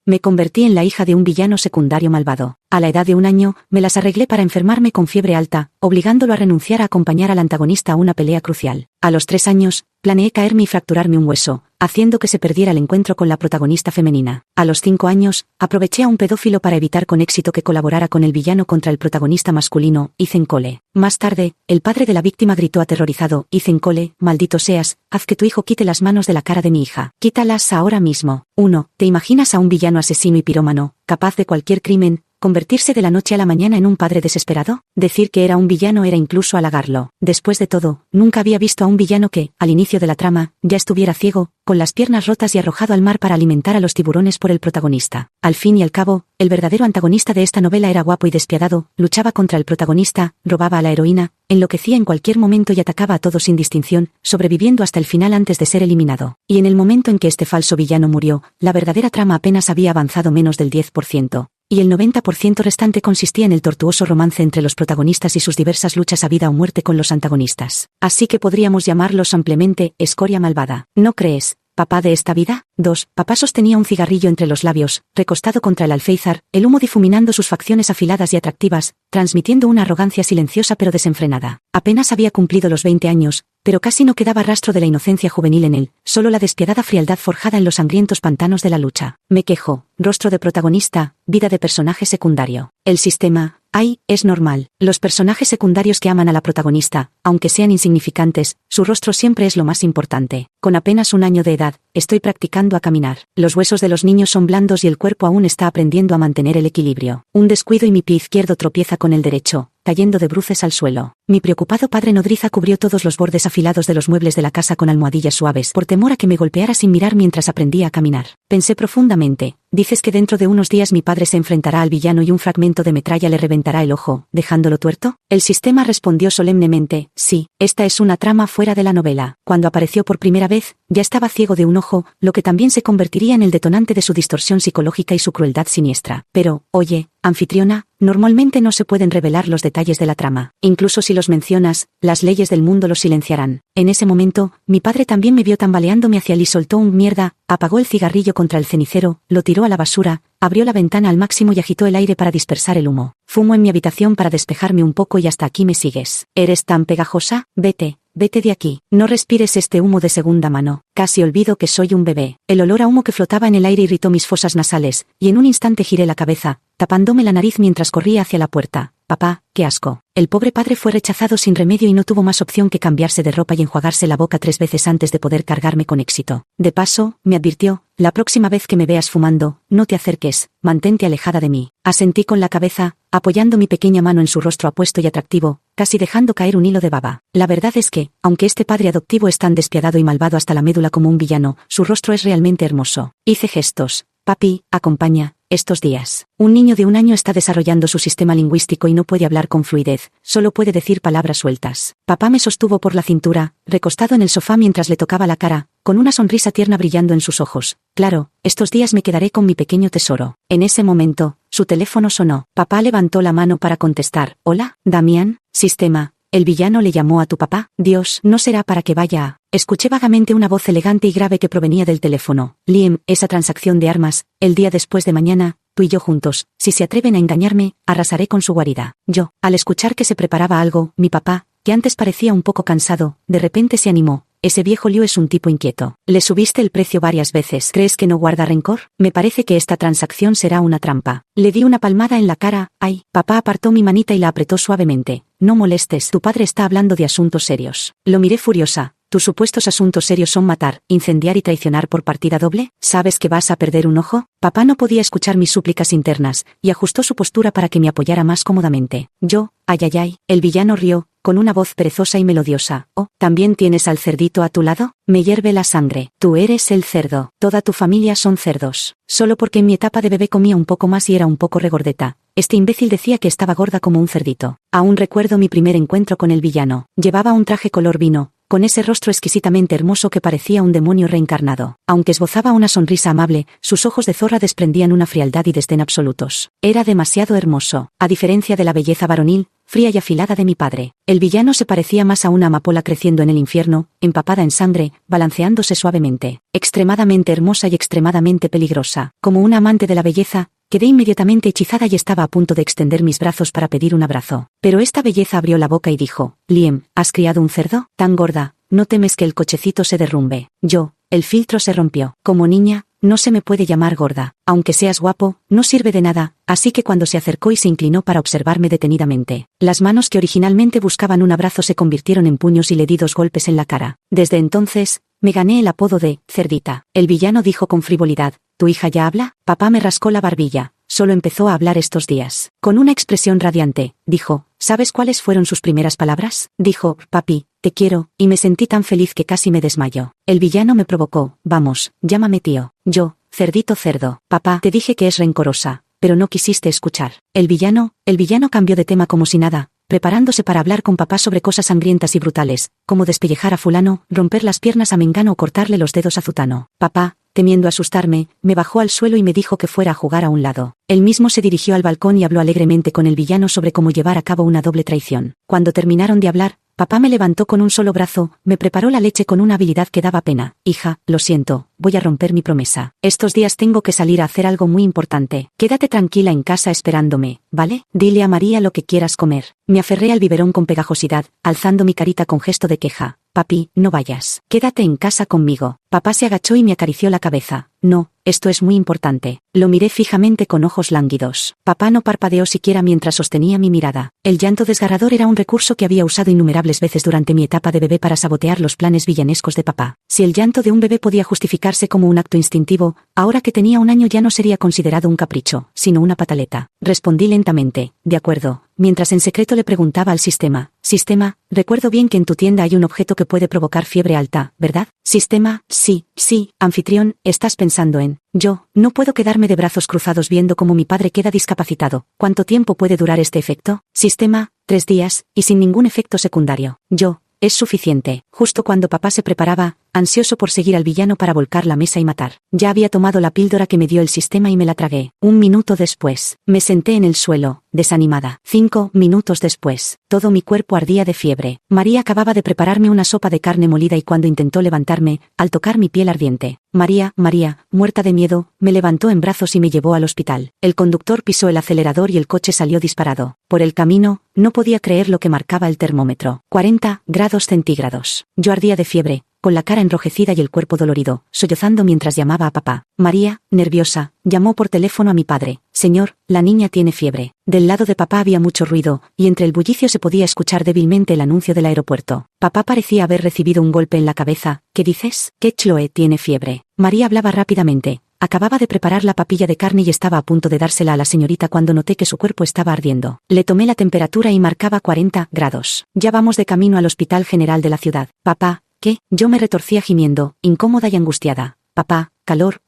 Me convertí en la hija de un villano secundario malvado. A la edad de 1 año, me las arreglé para enfermarme con fiebre alta, obligándolo a renunciar a acompañar al antagonista a una pelea crucial. A los 3 años, planeé caerme y fracturarme un hueso, haciendo que se perdiera el encuentro con la protagonista femenina. A los 5 años, aproveché a un pedófilo para evitar con éxito que colaborara con el villano contra el protagonista masculino, Ethan Cole. Más tarde, el padre de la víctima gritó aterrorizado: Ethan Cole, maldito seas, haz que tu hijo quite las manos de la cara de mi hija. Quítalas ahora mismo. 1. ¿Te imaginas a un villano asesino y pirómano, capaz de cualquier crimen, convertirse de la noche a la mañana en un padre desesperado? Decir que era un villano era incluso halagarlo. Después de todo, nunca había visto a un villano que, al inicio de la trama, ya estuviera ciego, con las piernas rotas y arrojado al mar para alimentar a los tiburones por el protagonista. Al fin y al cabo, el verdadero antagonista de esta novela era guapo y despiadado, luchaba contra el protagonista, robaba a la heroína, enloquecía en cualquier momento y atacaba a todos sin distinción, sobreviviendo hasta el final antes de ser eliminado. Y en el momento en que este falso villano murió, la verdadera trama apenas había avanzado menos del 10%. Y el 90% restante consistía en el tortuoso romance entre los protagonistas y sus diversas luchas a vida o muerte con los antagonistas. Así que podríamos llamarlos ampliamente escoria malvada. ¿No crees, papá de esta vida? 2. Papá sostenía un cigarrillo entre los labios, recostado contra el alféizar, el humo difuminando sus facciones afiladas y atractivas, transmitiendo una arrogancia silenciosa pero desenfrenada. Apenas había cumplido los 20 años, pero casi no quedaba rastro de la inocencia juvenil en él, solo la despiadada frialdad forjada en los sangrientos pantanos de la lucha. Me quejo, rostro de protagonista, vida de personaje secundario. El sistema, es normal. Los personajes secundarios que aman a la protagonista, aunque sean insignificantes, su rostro siempre es lo más importante. Con apenas 1 año de edad, estoy practicando a caminar. Los huesos de los niños son blandos y el cuerpo aún está aprendiendo a mantener el equilibrio. Un descuido y mi pie izquierdo tropieza con el derecho, cayendo de bruces al suelo. Mi preocupado padre nodriza cubrió todos los bordes afilados de los muebles de la casa con almohadillas suaves, por temor a que me golpeara sin mirar mientras aprendía a caminar. Pensé profundamente: ¿dices que dentro de unos días mi padre se enfrentará al villano y un fragmento de metralla le reventará el ojo, dejándolo tuerto? El sistema respondió solemnemente: sí, esta es una trama fuera de la novela. Cuando apareció por primera vez, ya estaba ciego de un ojo, lo que también se convertiría en el detonante de su distorsión psicológica y su crueldad siniestra. Pero, oye, anfitriona, normalmente no se pueden revelar los detalles de la trama. Incluso si los mencionas, las leyes del mundo los silenciarán. En ese momento, mi padre también me vio tambaleándome hacia él y soltó un mierda, apagó el cigarrillo contra el cenicero, lo tiró a la basura, abrió la ventana al máximo y agitó el aire para dispersar el humo. Fumo en mi habitación para despejarme un poco y hasta aquí me sigues. ¿Eres tan pegajosa? Vete. Vete de aquí. No respires este humo de segunda mano. Casi olvido que soy un bebé. El olor a humo que flotaba en el aire irritó mis fosas nasales, y en un instante giré la cabeza, tapándome la nariz mientras corría hacia la puerta. Papá, qué asco. El pobre padre fue rechazado sin remedio y no tuvo más opción que cambiarse de ropa y enjuagarse la boca 3 veces antes de poder cargarme con éxito. De paso, me advirtió: la próxima vez que me veas fumando, no te acerques, mantente alejada de mí. Asentí con la cabeza, apoyando mi pequeña mano en su rostro apuesto y atractivo, casi dejando caer un hilo de baba. La verdad es que, aunque este padre adoptivo es tan despiadado y malvado hasta la médula como un villano, su rostro es realmente hermoso. Hice gestos. Papi, acompaña. Estos días, un niño de 1 año está desarrollando su sistema lingüístico y no puede hablar con fluidez, solo puede decir palabras sueltas. Papá me sostuvo por la cintura, recostado en el sofá mientras le tocaba la cara, con una sonrisa tierna brillando en sus ojos. Claro, estos días me quedaré con mi pequeño tesoro. En ese momento, su teléfono sonó. Papá levantó la mano para contestar. ¿Hola, Damián? Sistema. ¿El villano le llamó a tu papá? Dios, no será para que vaya a... Escuché vagamente una voz elegante y grave que provenía del teléfono. Liam, esa transacción de armas, el día después de mañana, tú y yo juntos, si se atreven a engañarme, arrasaré con su guarida. Yo, al escuchar que se preparaba algo, mi papá, que antes parecía un poco cansado, de repente se animó. Ese viejo Liu es un tipo inquieto. Le subiste el precio varias veces. ¿Crees que no guarda rencor? Me parece que esta transacción será una trampa. Le di una palmada en la cara. ¡Ay! Papá apartó mi manita y la apretó suavemente. No molestes, tu padre está hablando de asuntos serios. Lo miré furiosa. ¿Tus supuestos asuntos serios son matar, incendiar y traicionar por partida doble? ¿Sabes que vas a perder un ojo? Papá no podía escuchar mis súplicas internas, y ajustó su postura para que me apoyara más cómodamente. Yo, ay. El villano rió, con una voz perezosa y melodiosa. Oh, ¿también tienes al cerdito a tu lado? Me hierve la sangre. Tú eres el cerdo. Toda tu familia son cerdos. Solo porque en mi etapa de bebé comía un poco más y era un poco regordeta. Este imbécil decía que estaba gorda como un cerdito. Aún recuerdo mi primer encuentro con el villano. Llevaba un traje color vino, con ese rostro exquisitamente hermoso que parecía un demonio reencarnado. Aunque esbozaba una sonrisa amable, sus ojos de zorra desprendían una frialdad y desdén absolutos. Era demasiado hermoso. A diferencia de la belleza varonil, fría y afilada de mi padre. El villano se parecía más a una amapola creciendo en el infierno, empapada en sangre, balanceándose suavemente. Extremadamente hermosa y extremadamente peligrosa. Como una amante de la belleza, quedé inmediatamente hechizada y estaba a punto de extender mis brazos para pedir un abrazo. Pero esta belleza abrió la boca y dijo: Liam, ¿has criado un cerdo? Tan gorda, ¿no temes que el cochecito se derrumbe? El filtro se rompió. Como niña, no se me puede llamar gorda. Aunque seas guapo, no sirve de nada, así que cuando se acercó y se inclinó para observarme detenidamente, las manos que originalmente buscaban un abrazo se convirtieron en puños y le di 2 golpes en la cara. Desde entonces, me gané el apodo de cerdita. El villano dijo con frivolidad: ¿Tu hija ya habla? Papá me rascó la barbilla. Solo empezó a hablar estos días. Con una expresión radiante, dijo: ¿Sabes cuáles fueron sus primeras palabras? Dijo: papi, te quiero, y me sentí tan feliz que casi me desmayo. El villano me provocó: vamos, llámame tío. Cerdito cerdo. Papá, te dije que es rencorosa, pero no quisiste escuchar. El villano cambió de tema como si nada, preparándose para hablar con papá sobre cosas sangrientas y brutales, como despellejar a fulano, romper las piernas a mengano o cortarle los dedos a zutano. Papá, temiendo asustarme, me bajó al suelo y me dijo que fuera a jugar a un lado. Él mismo se dirigió al balcón y habló alegremente con el villano sobre cómo llevar a cabo una doble traición. Cuando terminaron de hablar, papá me levantó con un solo brazo, me preparó la leche con una habilidad que daba pena. Hija, lo siento, voy a romper mi promesa. Estos días tengo que salir a hacer algo muy importante. Quédate tranquila en casa esperándome, ¿vale? Dile a María lo que quieras comer. Me aferré al biberón con pegajosidad, alzando mi carita con gesto de queja. Papi, no vayas. Quédate en casa conmigo. Papá se agachó y me acarició la cabeza. No, esto es muy importante. Lo miré fijamente con ojos lánguidos. Papá no parpadeó siquiera mientras sostenía mi mirada. El llanto desgarrador era un recurso que había usado innumerables veces durante mi etapa de bebé para sabotear los planes villanescos de papá. Si el llanto de un bebé podía justificarse como un acto instintivo, ahora que tenía 1 año ya no sería considerado un capricho, sino una pataleta. Respondí lentamente: de acuerdo, mientras en secreto le preguntaba al sistema: Sistema, recuerdo bien que en tu tienda hay un objeto que puede provocar fiebre alta, ¿verdad? Sistema: sí. Anfitrión, estás pensando en... No puedo quedarme de brazos cruzados viendo cómo mi padre queda discapacitado. ¿Cuánto tiempo puede durar este efecto? Sistema: 3 días, y sin ningún efecto secundario. Es suficiente. Justo cuando papá se preparaba, ansioso por seguir al villano para volcar la mesa y matar. Ya había tomado la píldora que me dio el sistema y me la tragué. 1 minuto después, me senté en el suelo, desanimada. 5 minutos después, todo mi cuerpo ardía de fiebre. María acababa de prepararme una sopa de carne molida y cuando intentó levantarme, al tocar mi piel ardiente, María, muerta de miedo, me levantó en brazos y me llevó al hospital. El conductor pisó el acelerador y el coche salió disparado. Por el camino, no podía creer lo que marcaba el termómetro. 40 grados centígrados. Yo ardía de fiebre, con la cara enrojecida y el cuerpo dolorido, sollozando mientras llamaba a papá. María, nerviosa, llamó por teléfono a mi padre. Señor, la niña tiene fiebre. Del lado de papá había mucho ruido, y entre el bullicio se podía escuchar débilmente el anuncio del aeropuerto. Papá parecía haber recibido un golpe en la cabeza. ¿Qué dices? Que Chloe tiene fiebre. María hablaba rápidamente. Acababa de preparar la papilla de carne y estaba a punto de dársela a la señorita cuando noté que su cuerpo estaba ardiendo. Le tomé la temperatura y marcaba 40 grados. Ya vamos de camino al Hospital General de la ciudad. Papá, ¿qué? Yo me retorcía gimiendo, incómoda y angustiada. Papá, calor,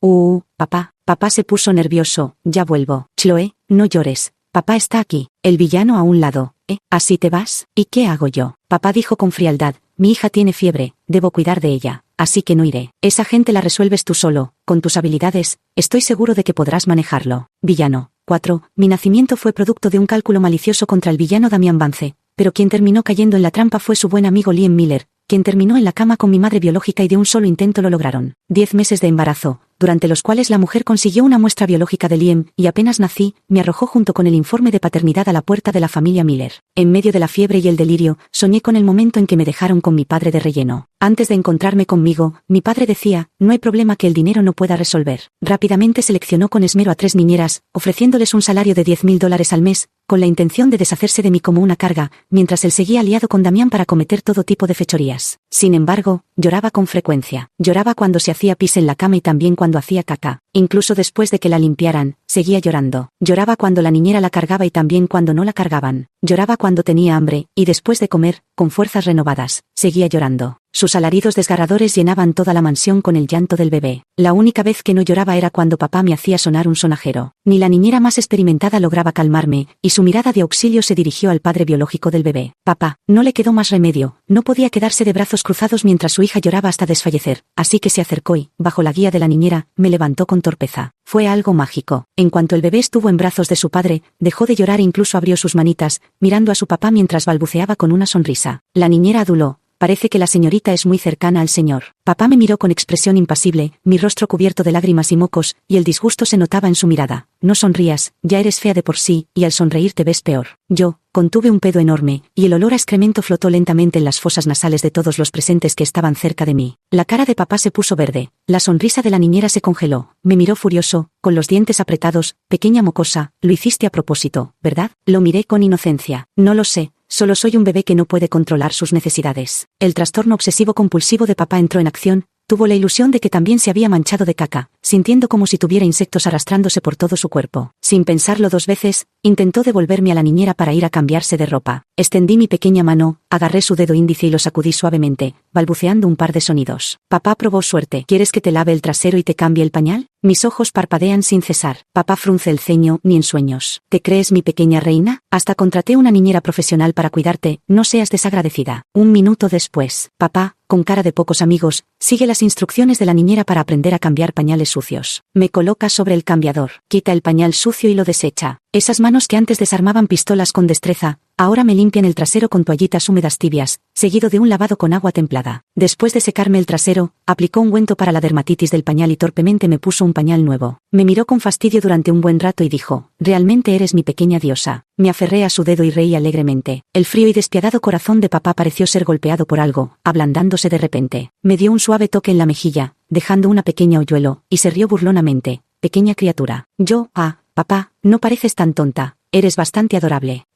papá. Papá se puso nervioso. Ya vuelvo. Chloe, no llores. Papá está aquí. El villano a un lado. ¿Así te vas? ¿Y qué hago yo? Papá dijo con frialdad: mi hija tiene fiebre, debo cuidar de ella, así que no iré. Esa gente la resuelves tú solo, con tus habilidades, estoy seguro de que podrás manejarlo. Villano. 4. Mi nacimiento fue producto de un cálculo malicioso contra el villano Damian Vance, pero quien terminó cayendo en la trampa fue su buen amigo Liam Miller, quien terminó en la cama con mi madre biológica y de un solo intento lo lograron. 10 meses de embarazo, durante los cuales la mujer consiguió una muestra biológica de Liam, y apenas nací, me arrojó junto con el informe de paternidad a la puerta de la familia Miller. En medio de la fiebre y el delirio, soñé con el momento en que me dejaron con mi padre de relleno. Antes de encontrarme conmigo, mi padre decía: no hay problema que el dinero no pueda resolver. Rápidamente seleccionó con esmero a 3 niñeras, ofreciéndoles un salario de $10,000 al mes, con la intención de deshacerse de mí como una carga, mientras él seguía aliado con Damián para cometer todo tipo de fechorías. Sin embargo, lloraba con frecuencia. Lloraba cuando se hacía pis en la cama y también cuando hacía caca. Incluso después de que la limpiaran, seguía llorando. Lloraba cuando la niñera la cargaba y también cuando no la cargaban. Lloraba cuando tenía hambre, y después de comer, con fuerzas renovadas, seguía llorando. Sus alaridos desgarradores llenaban toda la mansión con el llanto del bebé. La única vez que no lloraba era cuando papá me hacía sonar un sonajero. Ni la niñera más experimentada lograba calmarme, y su mirada de auxilio se dirigió al padre biológico del bebé. Papá, no le quedó más remedio, no podía quedarse de brazos cruzados mientras su hija lloraba hasta desfallecer, así que se acercó y, bajo la guía de la niñera, me levantó con torpeza. Fue algo mágico. En cuanto el bebé estuvo en brazos de su padre, dejó de llorar e incluso abrió sus manitas, mirando a su papá mientras balbuceaba con una sonrisa. La niñera aduló. Parece que la señorita es muy cercana al señor. Papá me miró con expresión impasible, mi rostro cubierto de lágrimas y mocos, y el disgusto se notaba en su mirada. No sonrías, ya eres fea de por sí, y al sonreír te ves peor. Yo contuve un pedo enorme, y el olor a excremento flotó lentamente en las fosas nasales de todos los presentes que estaban cerca de mí. La cara de papá se puso verde. La sonrisa de la niñera se congeló. Me miró furioso, con los dientes apretados. Pequeña mocosa, lo hiciste a propósito, ¿verdad? Lo miré con inocencia. No lo sé. Solo soy un bebé que no puede controlar sus necesidades. El trastorno obsesivo-compulsivo de papá entró en acción. Tuvo la ilusión de que también se había manchado de caca, sintiendo como si tuviera insectos arrastrándose por todo su cuerpo. Sin pensarlo 2 veces, intentó devolverme a la niñera para ir a cambiarse de ropa. Extendí mi pequeña mano, agarré su dedo índice y lo sacudí suavemente, balbuceando un par de sonidos. Papá probó suerte. ¿Quieres que te lave el trasero y te cambie el pañal? Mis ojos parpadean sin cesar. Papá frunce el ceño, ni en sueños. ¿Te crees mi pequeña reina? Hasta contraté una niñera profesional para cuidarte, no seas desagradecida. 1 minuto después. Papá, con cara de pocos amigos, sigue las instrucciones de la niñera para aprender a cambiar pañales sucios. Me coloca sobre el cambiador, quita el pañal sucio y lo desecha. Esas manos que antes desarmaban pistolas con destreza, ahora me limpian el trasero con toallitas húmedas tibias, seguido de un lavado con agua templada. Después de secarme el trasero, aplicó ungüento para la dermatitis del pañal y torpemente me puso un pañal nuevo. Me miró con fastidio durante un buen rato y dijo, «Realmente eres mi pequeña diosa». Me aferré a su dedo y reí alegremente. El frío y despiadado corazón de papá pareció ser golpeado por algo, ablandándose de repente. Me dio un suave toque en la mejilla, dejando una pequeña hoyuelo, y se rió burlonamente. «Pequeña criatura». Yo, papá, no pareces tan tonta. Eres bastante adorable.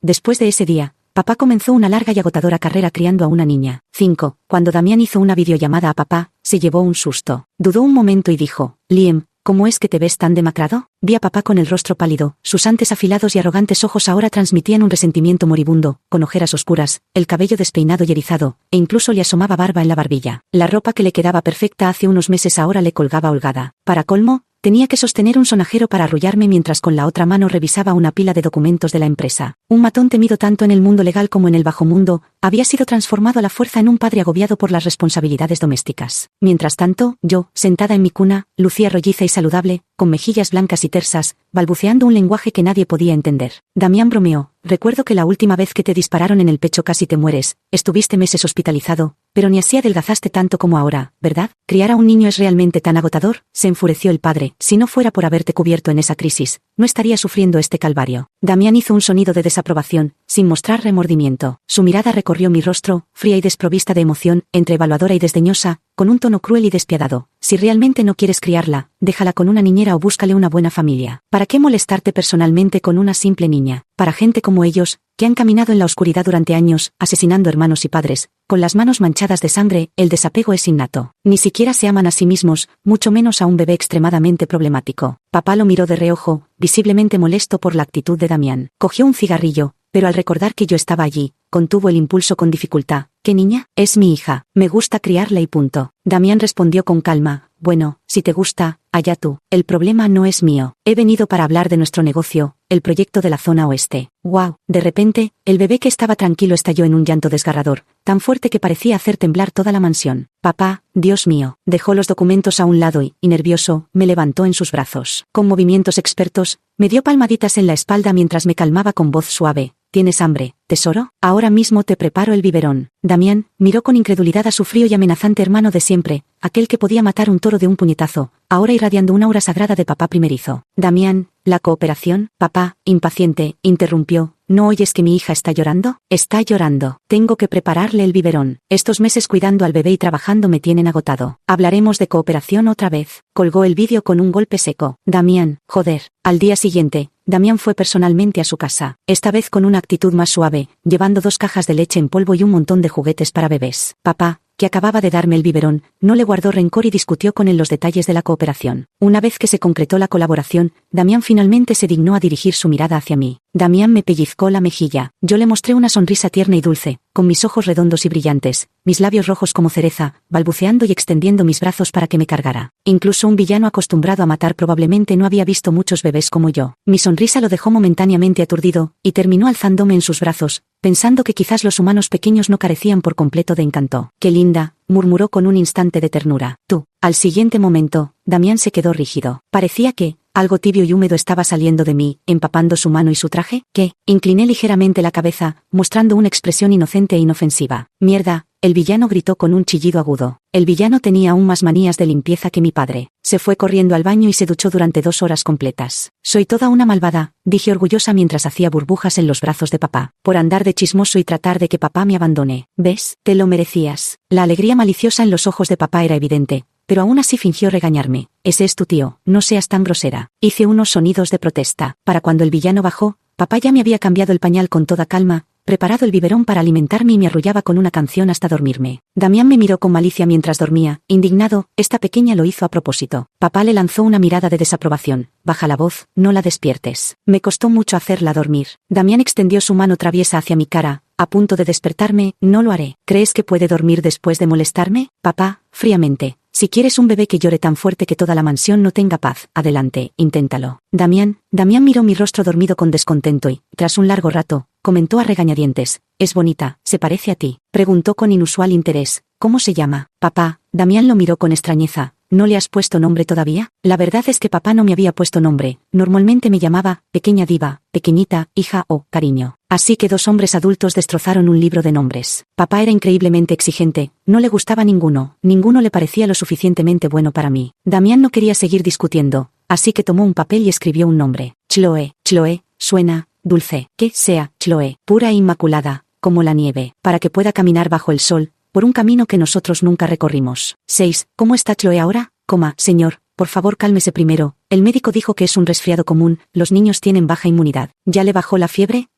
Después de ese día, papá comenzó una larga y agotadora carrera criando a una niña. 5. Cuando Damián hizo una videollamada a papá, se llevó un susto. Dudó un momento y dijo, «Liam, ¿cómo es que te ves tan demacrado?». Vi a papá con el rostro pálido, sus antes afilados y arrogantes ojos ahora transmitían un resentimiento moribundo, con ojeras oscuras, el cabello despeinado y erizado, e incluso le asomaba barba en la barbilla. La ropa que le quedaba perfecta hace unos meses ahora le colgaba holgada. Para colmo, tenía que sostener un sonajero para arrullarme mientras con la otra mano revisaba una pila de documentos de la empresa. Un matón temido tanto en el mundo legal como en el bajo mundo, había sido transformado a la fuerza en un padre agobiado por las responsabilidades domésticas. Mientras tanto, yo, sentada en mi cuna, lucía rolliza y saludable, con mejillas blancas y tersas, balbuceando un lenguaje que nadie podía entender. Damián bromeó, «Recuerdo que la última vez que te dispararon en el pecho casi te mueres, estuviste meses hospitalizado, pero ni así adelgazaste tanto como ahora, ¿verdad? ¿Criar a un niño es realmente tan agotador?». Se enfureció el padre. «Si no fuera por haberte cubierto en esa crisis, no estaría sufriendo este calvario». Damián hizo un sonido de desaprobación, sin mostrar remordimiento. Su mirada recorrió mi rostro, fría y desprovista de emoción, entre evaluadora y desdeñosa, con un tono cruel y despiadado. «Si realmente no quieres criarla, déjala con una niñera o búscale una buena familia. ¿Para qué molestarte personalmente con una simple niña? Para gente como ellos, que han caminado en la oscuridad durante años, asesinando hermanos y padres, con las manos manchadas de sangre, el desapego es innato. Ni siquiera se aman a sí mismos, mucho menos a un bebé extremadamente problemático». Papá lo miró de reojo, visiblemente molesto por la actitud de Damián. Cogió un cigarrillo, pero al recordar que yo estaba allí, contuvo el impulso con dificultad. «¿Qué niña? Es mi hija. Me gusta criarla y punto». Damián respondió con calma, «Bueno, si te gusta, allá tú. El problema no es mío. He venido para hablar de nuestro negocio, el proyecto de la zona oeste». «¡Wow!». De repente, el bebé que estaba tranquilo estalló en un llanto desgarrador, tan fuerte que parecía hacer temblar toda la mansión. «Papá, Dios mío». Dejó los documentos a un lado y, nervioso, me levantó en sus brazos. Con movimientos expertos, me dio palmaditas en la espalda mientras me calmaba con voz suave. «¿Tienes hambre, tesoro? Ahora mismo te preparo el biberón». Damián miró con incredulidad a su frío y amenazante hermano de siempre, aquel que podía matar un toro de un puñetazo, ahora irradiando una aura sagrada de papá primerizo. «Damián, ¿la cooperación?». Papá, impaciente, interrumpió. «¿No oyes que mi hija está llorando? Está llorando. Tengo que prepararle el biberón. Estos meses cuidando al bebé y trabajando me tienen agotado. Hablaremos de cooperación otra vez». Colgó el vídeo con un golpe seco. «Damián, joder». Al día siguiente, Damián fue personalmente a su casa, esta vez con una actitud más suave, llevando 2 cajas de leche en polvo y un montón de juguetes para bebés. Papá, que acababa de darme el biberón, no le guardó rencor y discutió con él los detalles de la cooperación. Una vez que se concretó la colaboración, Damián finalmente se dignó a dirigir su mirada hacia mí. Damián me pellizcó la mejilla. Yo le mostré una sonrisa tierna y dulce, con mis ojos redondos y brillantes, mis labios rojos como cereza, balbuceando y extendiendo mis brazos para que me cargara. Incluso un villano acostumbrado a matar probablemente no había visto muchos bebés como yo. Mi sonrisa lo dejó momentáneamente aturdido, y terminó alzándome en sus brazos, pensando que quizás los humanos pequeños no carecían por completo de encanto. «Qué linda», murmuró con un instante de ternura. «Tú». Al siguiente momento, Damián se quedó rígido. Parecía que algo tibio y húmedo estaba saliendo de mí, empapando su mano y su traje. ¿Qué? Incliné ligeramente la cabeza, mostrando una expresión inocente e inofensiva. «Mierda», el villano gritó con un chillido agudo. El villano tenía aún más manías de limpieza que mi padre. Se fue corriendo al baño y se duchó durante 2 horas completas. «Soy toda una malvada», dije orgullosa mientras hacía burbujas en los brazos de papá, por andar de chismoso y tratar de que papá me abandone. «¿Ves? Te lo merecías». La alegría maliciosa en los ojos de papá era evidente, pero aún así fingió regañarme. «Ese es tu tío, no seas tan grosera». Hice unos sonidos de protesta. Para cuando el villano bajó, papá ya me había cambiado el pañal con toda calma, preparado el biberón para alimentarme y me arrullaba con una canción hasta dormirme. Damián me miró con malicia mientras dormía, indignado. Esta pequeña lo hizo a propósito. Papá le lanzó una mirada de desaprobación. «Baja la voz, no la despiertes». Me costó mucho hacerla dormir. Damián extendió su mano traviesa hacia mi cara, a punto de despertarme. «No lo haré». «¿Crees que puede dormir después de molestarme?» Papá, fríamente. «Si quieres un bebé que llore tan fuerte que toda la mansión no tenga paz, adelante, inténtalo». Damián miró mi rostro dormido con descontento y, tras un largo rato, comentó a regañadientes. «Es bonita, se parece a ti». Preguntó con inusual interés. «¿Cómo se llama?» «Papá». Damián lo miró con extrañeza. «¿No le has puesto nombre todavía?» La verdad es que papá no me había puesto nombre. Normalmente me llamaba pequeña diva, pequeñita, hija o cariño. Así que 2 hombres adultos destrozaron un libro de nombres. Papá era increíblemente exigente, no le gustaba ninguno le parecía lo suficientemente bueno para mí. Damián no quería seguir discutiendo, así que tomó un papel y escribió un nombre. Chloe. Chloe, suena dulce. Que sea Chloe, pura e inmaculada, como la nieve, para que pueda caminar bajo el sol, por un camino que nosotros nunca recorrimos. 6. ¿Cómo está Chloe ahora? Señor, por favor cálmese primero. El médico dijo que es un resfriado común, los niños tienen baja inmunidad. ¿Ya le bajó la fiebre?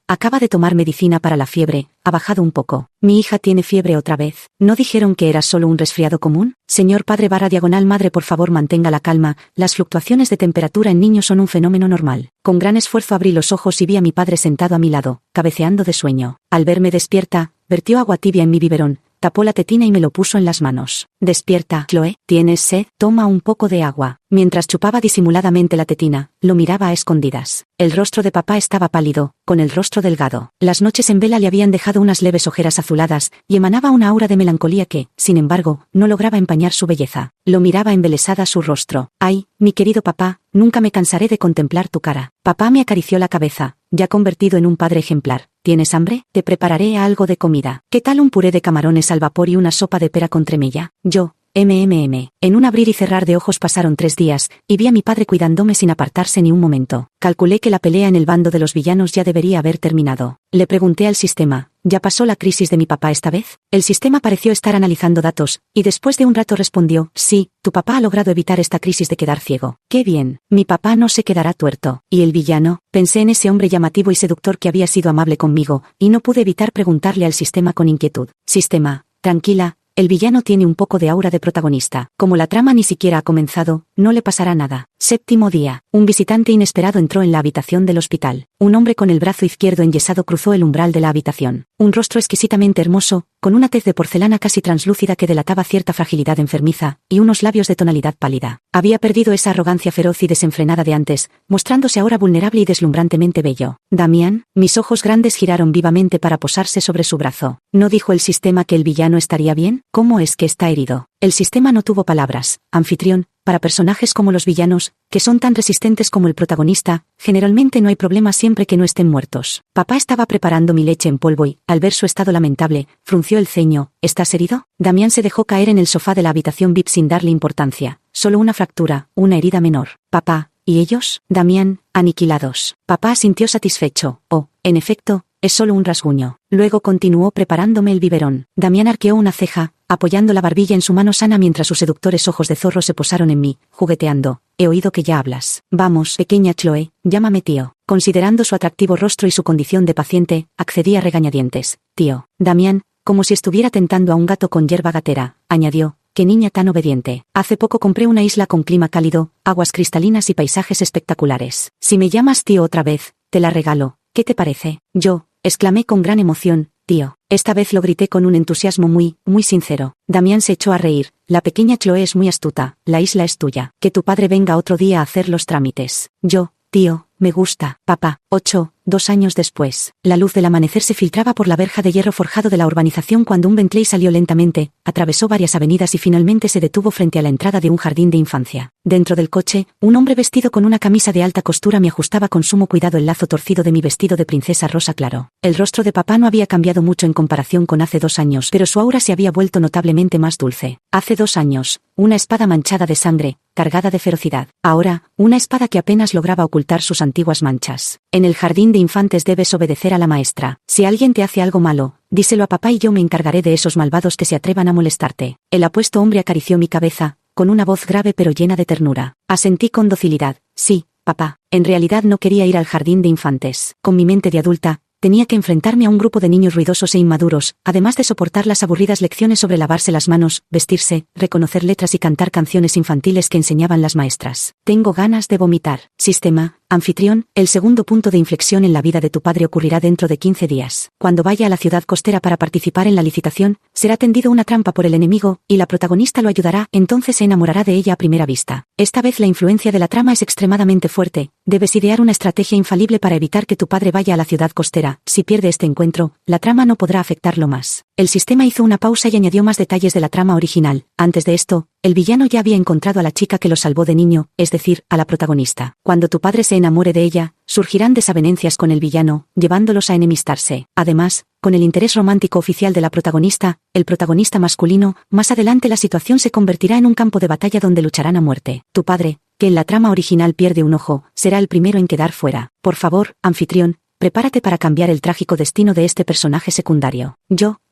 Acaba de tomar medicina para la fiebre, ha bajado un poco. Mi hija tiene fiebre otra vez. ¿No dijeron que era solo un resfriado común? Señor padre / madre, por favor mantenga la calma, las fluctuaciones de temperatura en niños son un fenómeno normal. Con gran esfuerzo abrí los ojos y vi a mi padre sentado a mi lado, cabeceando de sueño. Al verme despierta, vertió agua tibia en mi biberón, tapó la tetina y me lo puso en las manos. «Despierta, Chloe, ¿tienes sed? Toma un poco de agua». Mientras chupaba disimuladamente la tetina, lo miraba a escondidas. El rostro de papá estaba pálido, con el rostro delgado. Las noches en vela le habían dejado unas leves ojeras azuladas, y emanaba una aura de melancolía que, sin embargo, no lograba empañar su belleza. Lo miraba embelesada su rostro. «Ay, mi querido papá, nunca me cansaré de contemplar tu cara». Papá me acarició la cabeza, ya convertido en un padre ejemplar. «¿Tienes hambre? Te prepararé algo de comida. ¿Qué tal un puré de camarones al vapor y una sopa de pera con tremella?» Yo, En un abrir y cerrar de ojos pasaron 3 días, y vi a mi padre cuidándome sin apartarse ni un momento. Calculé que la pelea en el bando de los villanos ya debería haber terminado. Le pregunté al sistema, ¿ya pasó la crisis de mi papá esta vez? El sistema pareció estar analizando datos, y después de un rato respondió, sí, tu papá ha logrado evitar esta crisis de quedar ciego. ¡Qué bien! Mi papá no se quedará tuerto. ¿Y el villano? Pensé en ese hombre llamativo y seductor que había sido amable conmigo, y no pude evitar preguntarle al sistema con inquietud. Sistema, tranquila. El villano tiene un poco de aura de protagonista. Como la trama ni siquiera ha comenzado, no le pasará nada. 7º día. Un visitante inesperado entró en la habitación del hospital. Un hombre con el brazo izquierdo enyesado cruzó el umbral de la habitación. Un rostro exquisitamente hermoso, con una tez de porcelana casi translúcida que delataba cierta fragilidad enfermiza, y unos labios de tonalidad pálida. Había perdido esa arrogancia feroz y desenfrenada de antes, mostrándose ahora vulnerable y deslumbrantemente bello. «Damián», mis ojos grandes giraron vivamente para posarse sobre su brazo. ¿No dijo el sistema que el villano estaría bien? ¿Cómo es que está herido? El sistema no tuvo palabras. Anfitrión, para personajes como los villanos, que son tan resistentes como el protagonista, generalmente no hay problema siempre que no estén muertos. Papá estaba preparando mi leche en polvo y, al ver su estado lamentable, frunció el ceño. ¿Estás herido? Damián se dejó caer en el sofá de la habitación VIP sin darle importancia. Solo una fractura, una herida menor. Papá, ¿y ellos? Damián, aniquilados. Papá asintió satisfecho. Oh, en efecto, es solo un rasguño. Luego continuó preparándome el biberón. Damián arqueó una ceja, apoyando la barbilla en su mano sana mientras sus seductores ojos de zorro se posaron en mí, jugueteando. He oído que ya hablas. Vamos, pequeña Chloe, llámame tío. Considerando su atractivo rostro y su condición de paciente, accedí a regañadientes. Tío. Damián, como si estuviera tentando a un gato con hierba gatera, añadió. ¡Qué niña tan obediente! Hace poco compré una isla con clima cálido, aguas cristalinas y paisajes espectaculares. Si me llamas tío otra vez, te la regalo. ¿Qué te parece? Yo, exclamé con gran emoción, tío. Esta vez lo grité con un entusiasmo muy sincero. Damián se echó a reír. La pequeña Chloe es muy astuta, la isla es tuya. Que tu padre venga otro día a hacer los trámites. Yo, tío, me gusta, papá. 2 años después. La luz del amanecer se filtraba por la verja de hierro forjado de la urbanización cuando un Bentley salió lentamente, atravesó varias avenidas y finalmente se detuvo frente a la entrada de un jardín de infancia. Dentro del coche, un hombre vestido con una camisa de alta costura me ajustaba con sumo cuidado el lazo torcido de mi vestido de princesa rosa claro. El rostro de papá no había cambiado mucho en comparación con hace 2 años, pero su aura se había vuelto notablemente más dulce. Hace 2 años, una espada manchada de sangre, cargada de ferocidad. Ahora, una espada que apenas lograba ocultar sus antiguas manchas. En el jardín de infantes debes obedecer a la maestra. Si alguien te hace algo malo, díselo a papá y yo me encargaré de esos malvados que se atrevan a molestarte. El apuesto hombre acarició mi cabeza, con una voz grave pero llena de ternura. Asentí con docilidad. Sí, papá. En realidad no quería ir al jardín de infantes. Con mi mente de adulta, tenía que enfrentarme a un grupo de niños ruidosos e inmaduros, además de soportar las aburridas lecciones sobre lavarse las manos, vestirse, reconocer letras y cantar canciones infantiles que enseñaban las maestras. Tengo ganas de vomitar. Sistema, anfitrión, el segundo punto de inflexión en la vida de tu padre ocurrirá dentro de 15 días. Cuando vaya a la ciudad costera para participar en la licitación, será tendido una trampa por el enemigo, y la protagonista lo ayudará, entonces se enamorará de ella a primera vista. Esta vez la influencia de la trama es extremadamente fuerte, debes idear una estrategia infalible para evitar que tu padre vaya a la ciudad costera. Si pierde este encuentro, la trama no podrá afectarlo más. El sistema hizo una pausa y añadió más detalles de la trama original. Antes de esto, el villano ya había encontrado a la chica que lo salvó de niño, es decir, a la protagonista. Cuando tu padre se enamore de ella, surgirán desavenencias con el villano, llevándolos a enemistarse. Además, con el interés romántico oficial de la protagonista, el protagonista masculino, más adelante la situación se convertirá en un campo de batalla donde lucharán a muerte. Tu padre, que en la trama original pierde un ojo, será el primero en quedar fuera. Por favor, anfitrión, prepárate para cambiar el trágico destino de este personaje secundario.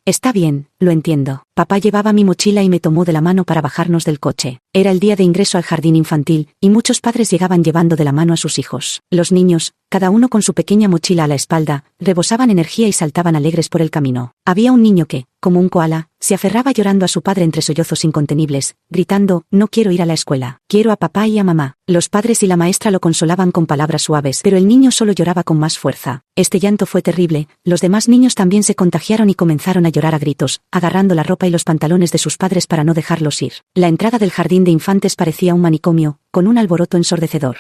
Está bien, lo entiendo. Papá llevaba mi mochila y me tomó de la mano para bajarnos del coche. Era el día de ingreso al jardín infantil, y muchos padres llegaban llevando de la mano a sus hijos. Los niños, cada uno con su pequeña mochila a la espalda, rebosaban energía y saltaban alegres por el camino. Había un niño que, como un koala, se aferraba llorando a su padre entre sollozos incontenibles, gritando, no quiero ir a la escuela, quiero a papá y a mamá. Los padres y la maestra lo consolaban con palabras suaves, pero el niño solo lloraba con más fuerza. Este llanto fue terrible, los demás niños también se contagiaron y comenzaron a llorar a gritos, agarrando la ropa y los pantalones de sus padres para no dejarlos ir. La entrada del jardín de infantes parecía un manicomio, con un alboroto ensordecedor.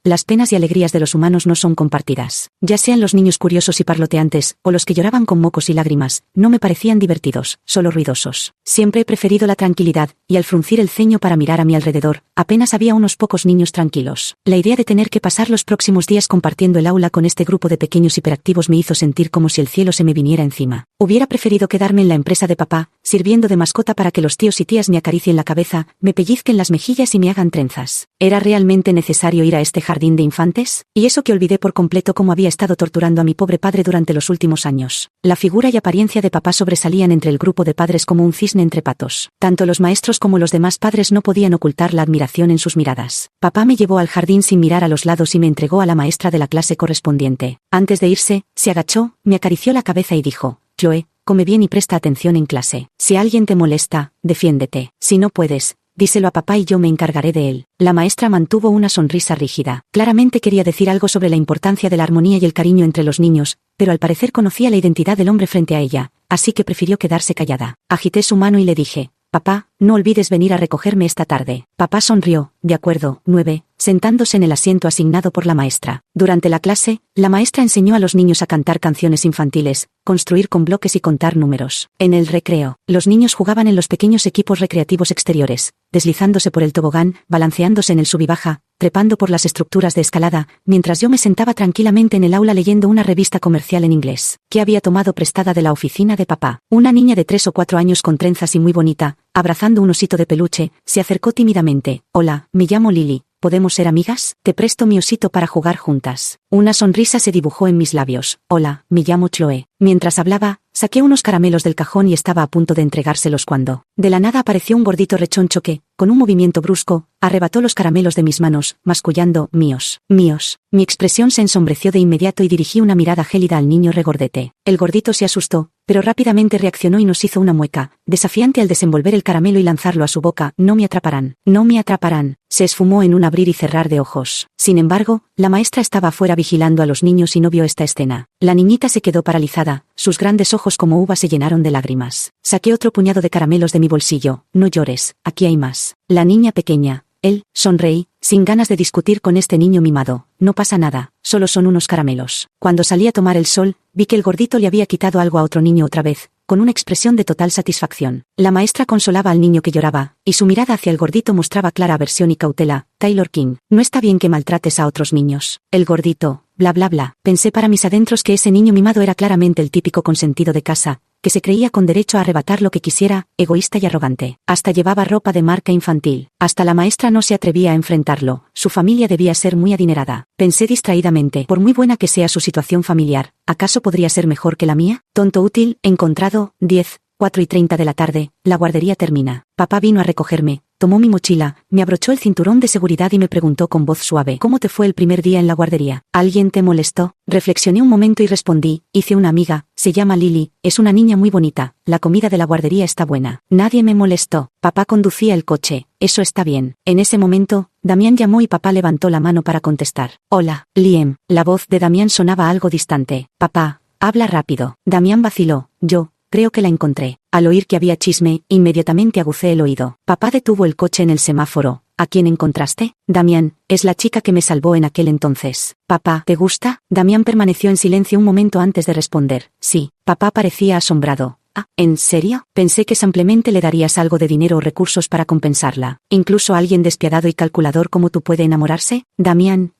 Las penas y alegrías de los humanos no son compartidas. Ya sean los niños curiosos y parloteantes, o los que lloraban con mocos y lágrimas, no me parecían divertidos, solo ruidosos. Siempre he preferido la tranquilidad, y al fruncir el ceño para mirar a mi alrededor, apenas había unos pocos niños tranquilos. La idea de tener que pasar los próximos días compartiendo el aula con este grupo de pequeños hiperactivos me hizo sentir como si el cielo se me viniera encima. Hubiera preferido quedarme en la empresa de papá, sirviendo de mascota para que los tíos y tías me acaricien la cabeza, me pellizquen las mejillas y me hagan trenzas. ¿Era realmente necesario ir a este jardín de infantes? Y eso que olvidé por completo cómo había estado torturando a mi pobre padre durante los últimos años. La figura y apariencia de papá sobresalían entre el grupo de padres como un cisne entre patos. Tanto los maestros como los demás padres no podían ocultar la admiración en sus miradas. Papá me llevó al jardín sin mirar a los lados y me entregó a la maestra de la clase correspondiente. Antes de irse, se agachó, me acarició la cabeza y dijo, Chloe, come bien y presta atención en clase. Si alguien te molesta, defiéndete. Si no puedes, díselo a papá y yo me encargaré de él. La maestra mantuvo una sonrisa rígida. Claramente quería decir algo sobre la importancia de la armonía y el cariño entre los niños, pero al parecer conocía la identidad del hombre frente a ella, así que prefirió quedarse callada. Agité su mano y le dije, papá, no olvides venir a recogerme esta tarde. Papá sonrió, de acuerdo, 9, sentándose en el asiento asignado por la maestra. Durante la clase, la maestra enseñó a los niños a cantar canciones infantiles, construir con bloques y contar números. En el recreo, los niños jugaban en los pequeños equipos recreativos exteriores, deslizándose por el tobogán, balanceándose en el sub y baja, trepando por las estructuras de escalada, mientras yo me sentaba tranquilamente en el aula leyendo una revista comercial en inglés, que había tomado prestada de la oficina de papá. Una niña de 3 o 4 años con trenzas y muy bonita, abrazando un osito de peluche, se acercó tímidamente. Hola, me llamo Lily. ¿Podemos ser amigas? Te presto mi osito para jugar juntas. Una sonrisa se dibujó en mis labios. Hola, me llamo Chloe. Mientras hablaba, saqué unos caramelos del cajón y estaba a punto de entregárselos cuando, de la nada apareció un gordito rechoncho que, con un movimiento brusco, arrebató los caramelos de mis manos, mascullando, míos, míos. Mi expresión se ensombreció de inmediato y dirigí una mirada gélida al niño regordete. El gordito se asustó, pero rápidamente reaccionó y nos hizo una mueca, desafiante al desenvolver el caramelo y lanzarlo a su boca. No me atraparán, no me atraparán. Se esfumó en un abrir y cerrar de ojos. Sin embargo, la maestra estaba afuera vigilando a los niños y no vio esta escena. La niñita se quedó paralizada, sus grandes ojos como uvas se llenaron de lágrimas. Saqué otro puñado de caramelos de mi bolsillo. No llores, aquí hay más. La niña pequeña, Él, sonreí, sin ganas de discutir con este niño mimado. No pasa nada, solo son unos caramelos. Cuando salí a tomar el sol, vi que el gordito le había quitado algo a otro niño otra vez, con una expresión de total satisfacción. La maestra consolaba al niño que lloraba, y su mirada hacia el gordito mostraba clara aversión y cautela. Taylor King, no está bien que maltrates a otros niños. El gordito, bla bla bla. Pensé para mis adentros que ese niño mimado era claramente el típico consentido de casa, que se creía con derecho a arrebatar lo que quisiera, egoísta y arrogante. Hasta llevaba ropa de marca infantil. Hasta la maestra no se atrevía a enfrentarlo. Su familia debía ser muy adinerada. Pensé distraídamente, por muy buena que sea su situación familiar, ¿acaso podría ser mejor que la mía? Tonto útil, encontrado, 4:30 de la tarde, la guardería termina. Papá vino a recogerme, tomó mi mochila, me abrochó el cinturón de seguridad y me preguntó con voz suave: ¿Cómo te fue el primer día en la guardería? ¿Alguien te molestó? Reflexioné un momento y respondí: hice una amiga, se llama Lily, es una niña muy bonita, la comida de la guardería está buena. Nadie me molestó. Papá conducía el coche, eso está bien. En ese momento, Damián llamó y papá levantó la mano para contestar. Hola, Liam. La voz de Damián sonaba algo distante. Papá, habla rápido. Damián vaciló. Creo que la encontré. Al oír que había chisme, inmediatamente agucé el oído. Papá detuvo el coche en el semáforo. ¿A quién encontraste? Damián, es la chica que me salvó en aquel entonces. Papá, ¿te gusta? Damián permaneció en silencio un momento antes de responder. Sí. Papá parecía asombrado. Ah, ¿en serio? Pensé que simplemente le darías algo de dinero o recursos para compensarla. ¿Incluso alguien despiadado y calculador como tú puede enamorarse? Damián,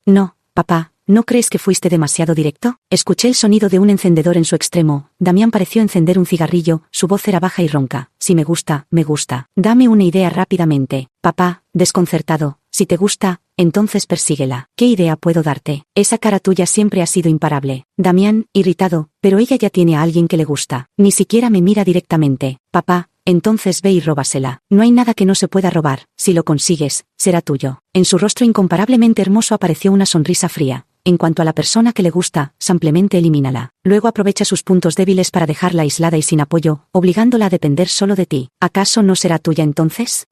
no, papá. ¿No crees que fuiste demasiado directo? Escuché el sonido de un encendedor en su extremo. Damián pareció encender un cigarrillo, su voz era baja y ronca. Si me gusta, me gusta. Dame una idea rápidamente. Papá, desconcertado. Si te gusta, entonces persíguela. ¿Qué idea puedo darte? Esa cara tuya siempre ha sido imparable. Damián, irritado, pero ella ya tiene a alguien que le gusta. Ni siquiera me mira directamente. Papá, entonces ve y róbasela. No hay nada que no se pueda robar. Si lo consigues, será tuyo. En su rostro incomparablemente hermoso apareció una sonrisa fría. En cuanto a la persona que le gusta, simplemente elimínala. Luego aprovecha sus puntos débiles para dejarla aislada y sin apoyo, obligándola a depender solo de ti. ¿Acaso no será tuya entonces?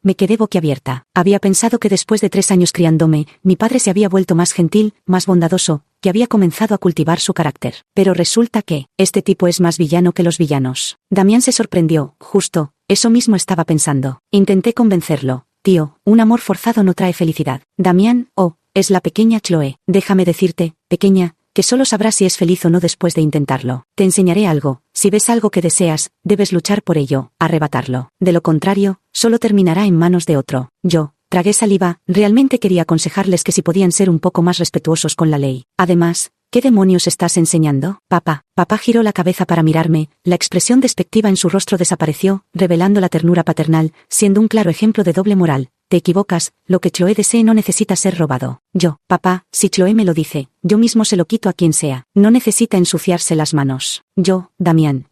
Me quedé boquiabierta. Había pensado que después de 3 años criándome, mi padre se había vuelto más gentil, más bondadoso, que había comenzado a cultivar su carácter. Pero resulta que, este tipo es más villano que los villanos. Damián se sorprendió, justo, eso mismo estaba pensando. Intenté convencerlo. Tío, un amor forzado no trae felicidad. Damián, es la pequeña Chloe. Déjame decirte, pequeña, que solo sabrás si es feliz o no después de intentarlo. Te enseñaré algo. Si ves algo que deseas, debes luchar por ello, arrebatarlo. De lo contrario, solo terminará en manos de otro. Tragué saliva, realmente quería aconsejarles que si podían ser un poco más respetuosos con la ley. Además, ¿qué demonios estás enseñando? Papá giró la cabeza para mirarme, la expresión despectiva en su rostro desapareció, revelando la ternura paternal, siendo un claro ejemplo de doble moral. Te equivocas, lo que Chloe desee no necesita ser robado. Papá, si Chloe me lo dice, yo mismo se lo quito a quien sea. No necesita ensuciarse las manos. Damián,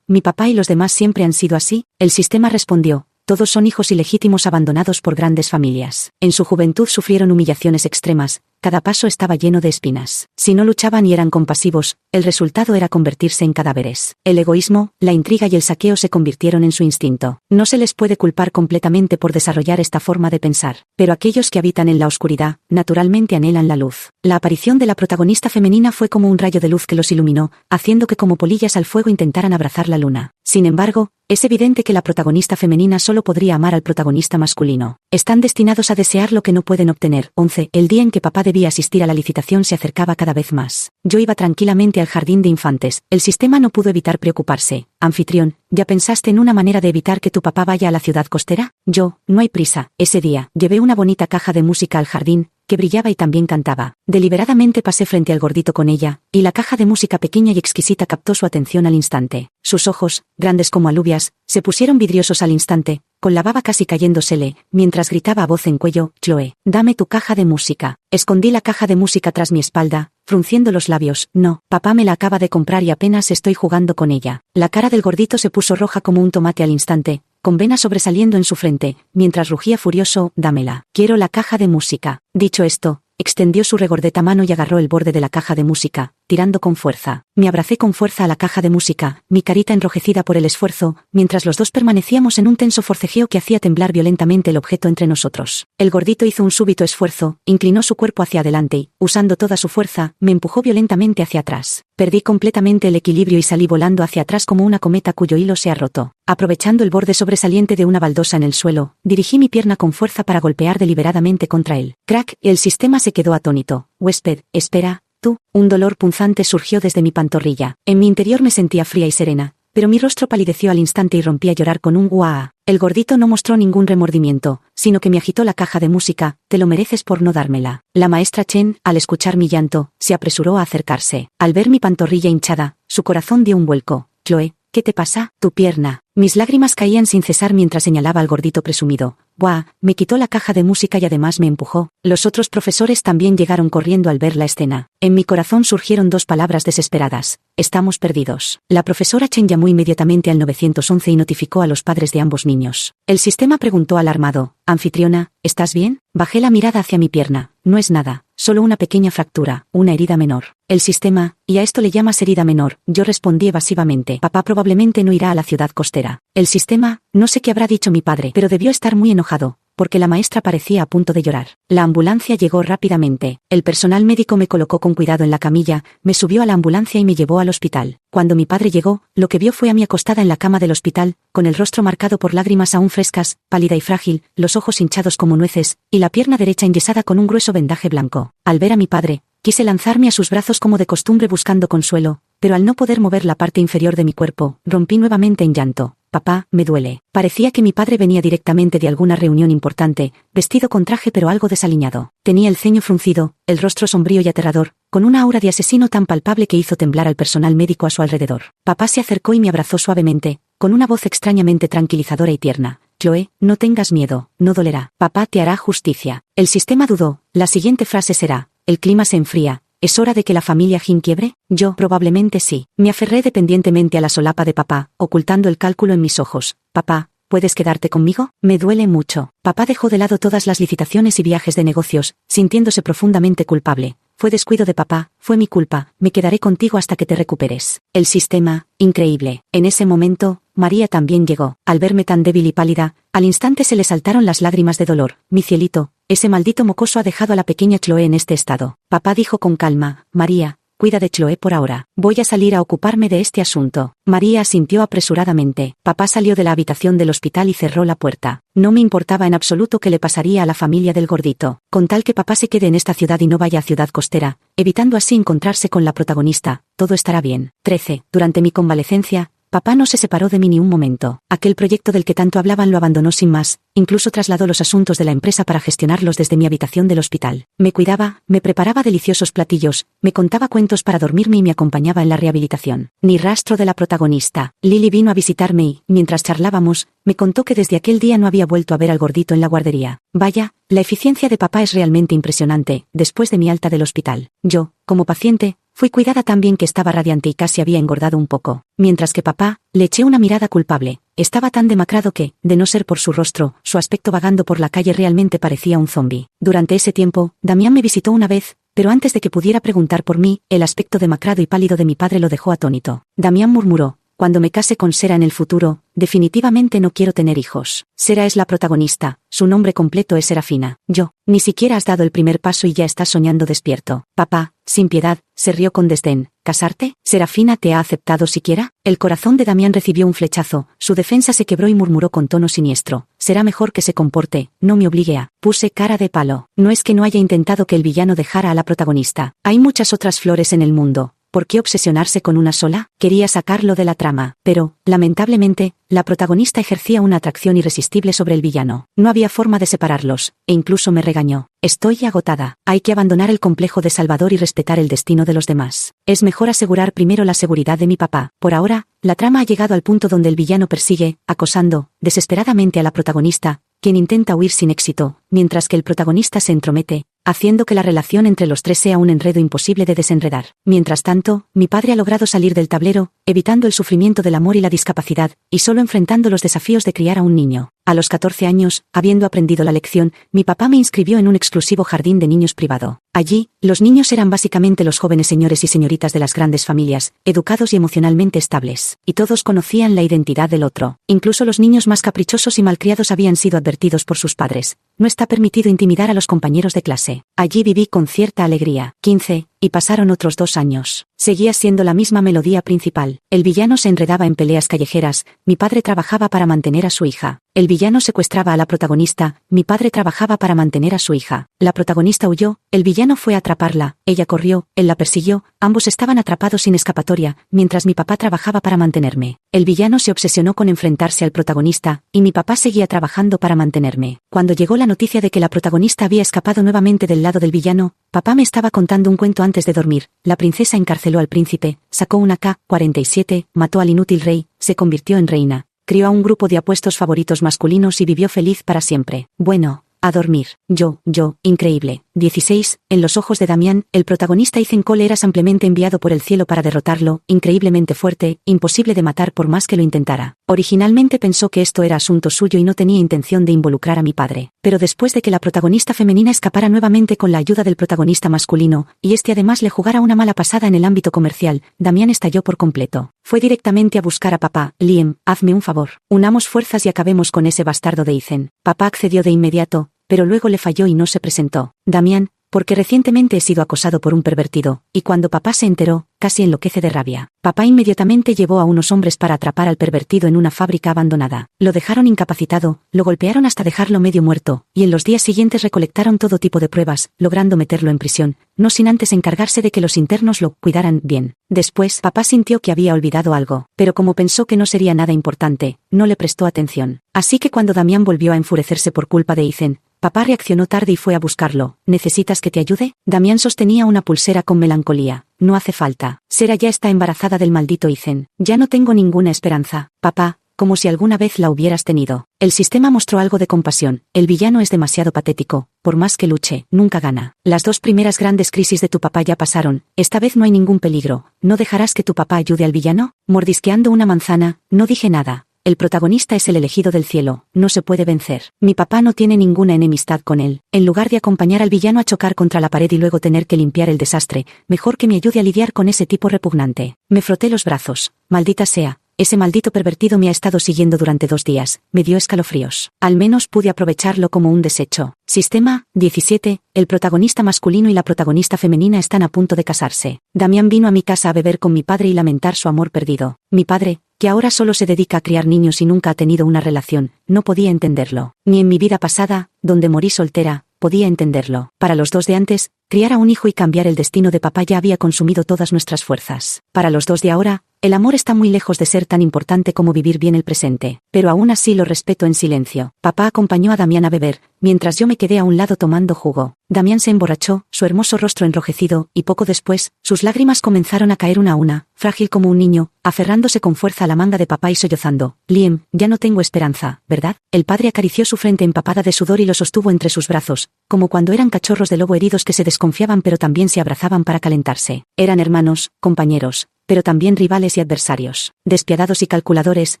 mi papá y los demás siempre han sido así. El sistema respondió. Todos son hijos ilegítimos abandonados por grandes familias. En su juventud sufrieron humillaciones extremas, cada paso estaba lleno de espinas. Si no luchaban y eran compasivos, el resultado era convertirse en cadáveres. El egoísmo, la intriga y el saqueo se convirtieron en su instinto. No se les puede culpar completamente por desarrollar esta forma de pensar. Pero aquellos que habitan en la oscuridad, naturalmente anhelan la luz. La aparición de la protagonista femenina fue como un rayo de luz que los iluminó, haciendo que como polillas al fuego intentaran abrazar la luna. Sin embargo, es evidente que la protagonista femenina solo podría amar al protagonista masculino. Están destinados a desear lo que no pueden obtener. 11. El día en que papá debía asistir a la licitación se acercaba cada vez más. Yo iba tranquilamente al jardín de infantes. El sistema no pudo evitar preocuparse. Anfitrión, ¿ya pensaste en una manera de evitar que tu papá vaya a la ciudad costera? No hay prisa. Ese día, llevé una bonita caja de música al jardín, que brillaba y también cantaba. Deliberadamente pasé frente al gordito con ella, y la caja de música pequeña y exquisita captó su atención al instante. Sus ojos, grandes como alubias, se pusieron vidriosos al instante, con la baba casi cayéndosele, mientras gritaba a voz en cuello: Chloe, dame tu caja de música. Escondí la caja de música tras mi espalda, frunciendo los labios. No, papá me la acaba de comprar y apenas estoy jugando con ella. La cara del gordito se puso roja como un tomate al instante, con venas sobresaliendo en su frente, mientras rugía furioso: dámela. Quiero la caja de música. Dicho esto, extendió su regordeta mano y agarró el borde de la caja de música, tirando con fuerza. Me abracé con fuerza a la caja de música, mi carita enrojecida por el esfuerzo, mientras los dos permanecíamos en un tenso forcejeo que hacía temblar violentamente el objeto entre nosotros. El gordito hizo un súbito esfuerzo, inclinó su cuerpo hacia adelante y, usando toda su fuerza, me empujó violentamente hacia atrás. Perdí completamente el equilibrio y salí volando hacia atrás como una cometa cuyo hilo se ha roto. Aprovechando el borde sobresaliente de una baldosa en el suelo, dirigí mi pierna con fuerza para golpear deliberadamente contra él. Crack, el sistema se quedó atónito. Huésped, espera, tú. Un dolor punzante surgió desde mi pantorrilla. En mi interior me sentía fría y serena, pero mi rostro palideció al instante y rompí a llorar con un guaa. El gordito no mostró ningún remordimiento, sino que me agitó la caja de música. Te lo mereces por no dármela. La maestra Chen, al escuchar mi llanto, se apresuró a acercarse. Al ver mi pantorrilla hinchada, su corazón dio un vuelco. Chloe, ¿qué te pasa? Tu pierna. Mis lágrimas caían sin cesar mientras señalaba al gordito presumido. Buah, me quitó la caja de música y además me empujó. Los otros profesores también llegaron corriendo al ver la escena. En mi corazón surgieron dos palabras desesperadas. Estamos perdidos. La profesora Chen llamó inmediatamente al 911 y notificó a los padres de ambos niños. El sistema preguntó alarmado. Anfitriona, ¿estás bien? Bajé la mirada hacia mi pierna. No es nada. Solo una pequeña fractura, una herida menor. El sistema, ¿y a esto le llamas herida menor? Yo respondí evasivamente. Papá probablemente no irá a la ciudad costera. El sistema, no sé qué habrá dicho mi padre, pero debió estar muy enojado, porque la maestra parecía a punto de llorar. La ambulancia llegó rápidamente. El personal médico me colocó con cuidado en la camilla, me subió a la ambulancia y me llevó al hospital. Cuando mi padre llegó, lo que vio fue a mí acostada en la cama del hospital, con el rostro marcado por lágrimas aún frescas, pálida y frágil, los ojos hinchados como nueces, y la pierna derecha enyesada con un grueso vendaje blanco. Al ver a mi padre, quise lanzarme a sus brazos como de costumbre buscando consuelo, pero al no poder mover la parte inferior de mi cuerpo, rompí nuevamente en llanto. Papá, me duele. Parecía que mi padre venía directamente de alguna reunión importante, vestido con traje pero algo desaliñado. Tenía el ceño fruncido, el rostro sombrío y aterrador, con una aura de asesino tan palpable que hizo temblar al personal médico a su alrededor. Papá se acercó y me abrazó suavemente, con una voz extrañamente tranquilizadora y tierna. Chloe, no tengas miedo, no dolerá. Papá te hará justicia. El sistema dudó. La siguiente frase será: el clima se enfría. ¿Es hora de que la familia Jin quiebre? Yo, probablemente sí. Me aferré dependientemente a la solapa de papá, ocultando el cálculo en mis ojos. Papá, ¿puedes quedarte conmigo? Me duele mucho. Papá dejó de lado todas las licitaciones y viajes de negocios, sintiéndose profundamente culpable. Fue descuido de papá, fue mi culpa, me quedaré contigo hasta que te recuperes. El sistema, increíble. En ese momento, María también llegó. Al verme tan débil y pálida, al instante se le saltaron las lágrimas de dolor. Mi cielito, ese maldito mocoso ha dejado a la pequeña Chloe en este estado. Papá dijo con calma: María, cuida de Chloe por ahora. Voy a salir a ocuparme de este asunto. María asintió apresuradamente. Papá salió de la habitación del hospital y cerró la puerta. No me importaba en absoluto qué le pasaría a la familia del gordito. Con tal que papá se quede en esta ciudad y no vaya a Ciudad Costera, evitando así encontrarse con la protagonista, todo estará bien. 13. Durante mi convalecencia, papá no se separó de mí ni un momento. Aquel proyecto del que tanto hablaban lo abandonó sin más, incluso trasladó los asuntos de la empresa para gestionarlos desde mi habitación del hospital. Me cuidaba, me preparaba deliciosos platillos, me contaba cuentos para dormirme y me acompañaba en la rehabilitación. Ni rastro de la protagonista. Lily vino a visitarme y, mientras charlábamos, me contó que desde aquel día no había vuelto a ver al gordito en la guardería. Vaya, la eficiencia de papá es realmente impresionante. Después de mi alta del hospital, yo, como paciente, fui cuidada tan bien que estaba radiante y casi había engordado un poco. Mientras que papá, le eché una mirada culpable. Estaba tan demacrado que, de no ser por su rostro, su aspecto vagando por la calle realmente parecía un zombi. Durante ese tiempo, Damián me visitó una vez, pero antes de que pudiera preguntar por mí, el aspecto demacrado y pálido de mi padre lo dejó atónito. Damián murmuró: cuando me case con Sera en el futuro, definitivamente no quiero tener hijos. Sera es la protagonista, su nombre completo es Serafina. Yo, ni siquiera has dado el primer paso y ya estás soñando despierto. Papá, sin piedad, se rió con desdén. ¿Casarte? ¿Serafina te ha aceptado siquiera? El corazón de Damián recibió un flechazo, su defensa se quebró y murmuró con tono siniestro: será mejor que se comporte, no me obligue a. Puse cara de palo. No es que no haya intentado que el villano dejara a la protagonista. Hay muchas otras flores en el mundo. ¿Por qué obsesionarse con una sola? Quería sacarlo de la trama, pero, lamentablemente, la protagonista ejercía una atracción irresistible sobre el villano. No había forma de separarlos, e incluso me regañó. Estoy agotada. Hay que abandonar el complejo de Salvador y respetar el destino de los demás. Es mejor asegurar primero la seguridad de mi papá. Por ahora, la trama ha llegado al punto donde el villano persigue, acosando, desesperadamente a la protagonista, quien intenta huir sin éxito, mientras que el protagonista se entromete, haciendo que la relación entre los tres sea un enredo imposible de desenredar. Mientras tanto, mi padre ha logrado salir del tablero, evitando el sufrimiento del amor y la discapacidad, y solo enfrentando los desafíos de criar a un niño. A los 14 años, habiendo aprendido la lección, mi papá me inscribió en un exclusivo jardín de niños privado. Allí, los niños eran básicamente los jóvenes señores y señoritas de las grandes familias, educados y emocionalmente estables, y todos conocían la identidad del otro. Incluso los niños más caprichosos y malcriados habían sido advertidos por sus padres: no está permitido intimidar a los compañeros de clase. Allí viví con cierta alegría. 15. y pasaron otros 2 años. Seguía siendo la misma melodía principal. El villano se enredaba en peleas callejeras, mi padre trabajaba para mantener a su hija. El villano secuestraba a la protagonista, mi padre trabajaba para mantener a su hija. La protagonista huyó, el villano fue a atraparla, ella corrió, él la persiguió, ambos estaban atrapados sin escapatoria, mientras mi papá trabajaba para mantenerme. El villano se obsesionó con enfrentarse al protagonista, y mi papá seguía trabajando para mantenerme. Cuando llegó la noticia de que la protagonista había escapado nuevamente del lado del villano, papá me estaba contando un cuento antes de dormir. La princesa encarceló al príncipe, sacó una K-47, mató al inútil rey, se convirtió en reina, crió a un grupo de apuestos favoritos masculinos y vivió feliz para siempre. Bueno, a dormir. Yo, increíble. 16. En los ojos de Damián, el protagonista Ethan Cole era ampliamente enviado por el cielo para derrotarlo, increíblemente fuerte, imposible de matar por más que lo intentara. Originalmente pensó que esto era asunto suyo y no tenía intención de involucrar a mi padre. Pero después de que la protagonista femenina escapara nuevamente con la ayuda del protagonista masculino, y este además le jugara una mala pasada en el ámbito comercial, Damián estalló por completo. Fue directamente a buscar a papá. Liam, hazme un favor. Unamos fuerzas y acabemos con ese bastardo de Ethan. Papá accedió de inmediato, pero luego le falló y no se presentó. Damián, porque recientemente he sido acosado por un pervertido, y cuando papá se enteró, casi enloquece de rabia. Papá inmediatamente llevó a unos hombres para atrapar al pervertido en una fábrica abandonada. Lo dejaron incapacitado, lo golpearon hasta dejarlo medio muerto, y en los días siguientes recolectaron todo tipo de pruebas, logrando meterlo en prisión, no sin antes encargarse de que los internos lo cuidaran bien. Después, papá sintió que había olvidado algo, pero como pensó que no sería nada importante, no le prestó atención. Así que cuando Damián volvió a enfurecerse por culpa de Ethan, papá reaccionó tarde y fue a buscarlo. ¿Necesitas que te ayude? Damián sostenía una pulsera con melancolía. No hace falta. Sera ya está embarazada del maldito Ethan. Ya no tengo ninguna esperanza. Papá, como si alguna vez la hubieras tenido. El sistema mostró algo de compasión. El villano es demasiado patético. Por más que luche, nunca gana. Las 2 primeras grandes crisis de tu papá ya pasaron. Esta vez no hay ningún peligro. ¿No dejarás que tu papá ayude al villano? Mordisqueando una manzana, no dije nada. El protagonista es el elegido del cielo, no se puede vencer. Mi papá no tiene ninguna enemistad con él. En lugar de acompañar al villano a chocar contra la pared y luego tener que limpiar el desastre, mejor que me ayude a lidiar con ese tipo repugnante. Me froté los brazos. Maldita sea. Ese maldito pervertido me ha estado siguiendo durante 2 días, me dio escalofríos. Al menos pude aprovecharlo como un desecho. Sistema, 17, el protagonista masculino y la protagonista femenina están a punto de casarse. Damián vino a mi casa a beber con mi padre y lamentar su amor perdido. Mi padre, que ahora solo se dedica a criar niños y nunca ha tenido una relación, no podía entenderlo. Ni en mi vida pasada, donde morí soltera, podía entenderlo. Para los 2 de antes, criar a un hijo y cambiar el destino de papá ya había consumido todas nuestras fuerzas. Para los 2 de ahora, el amor está muy lejos de ser tan importante como vivir bien el presente, pero aún así lo respeto en silencio. Papá acompañó a Damián a beber, mientras yo me quedé a un lado tomando jugo. Damián se emborrachó, su hermoso rostro enrojecido, y poco después, sus lágrimas comenzaron a caer una a una, frágil como un niño, aferrándose con fuerza a la manga de papá y sollozando. Liam, ya no tengo esperanza, ¿verdad? El padre acarició su frente empapada de sudor y lo sostuvo entre sus brazos, como cuando eran cachorros de lobo heridos que se desconfiaban pero también se abrazaban para calentarse. Eran hermanos, compañeros, pero también rivales y adversarios. Despiadados y calculadores,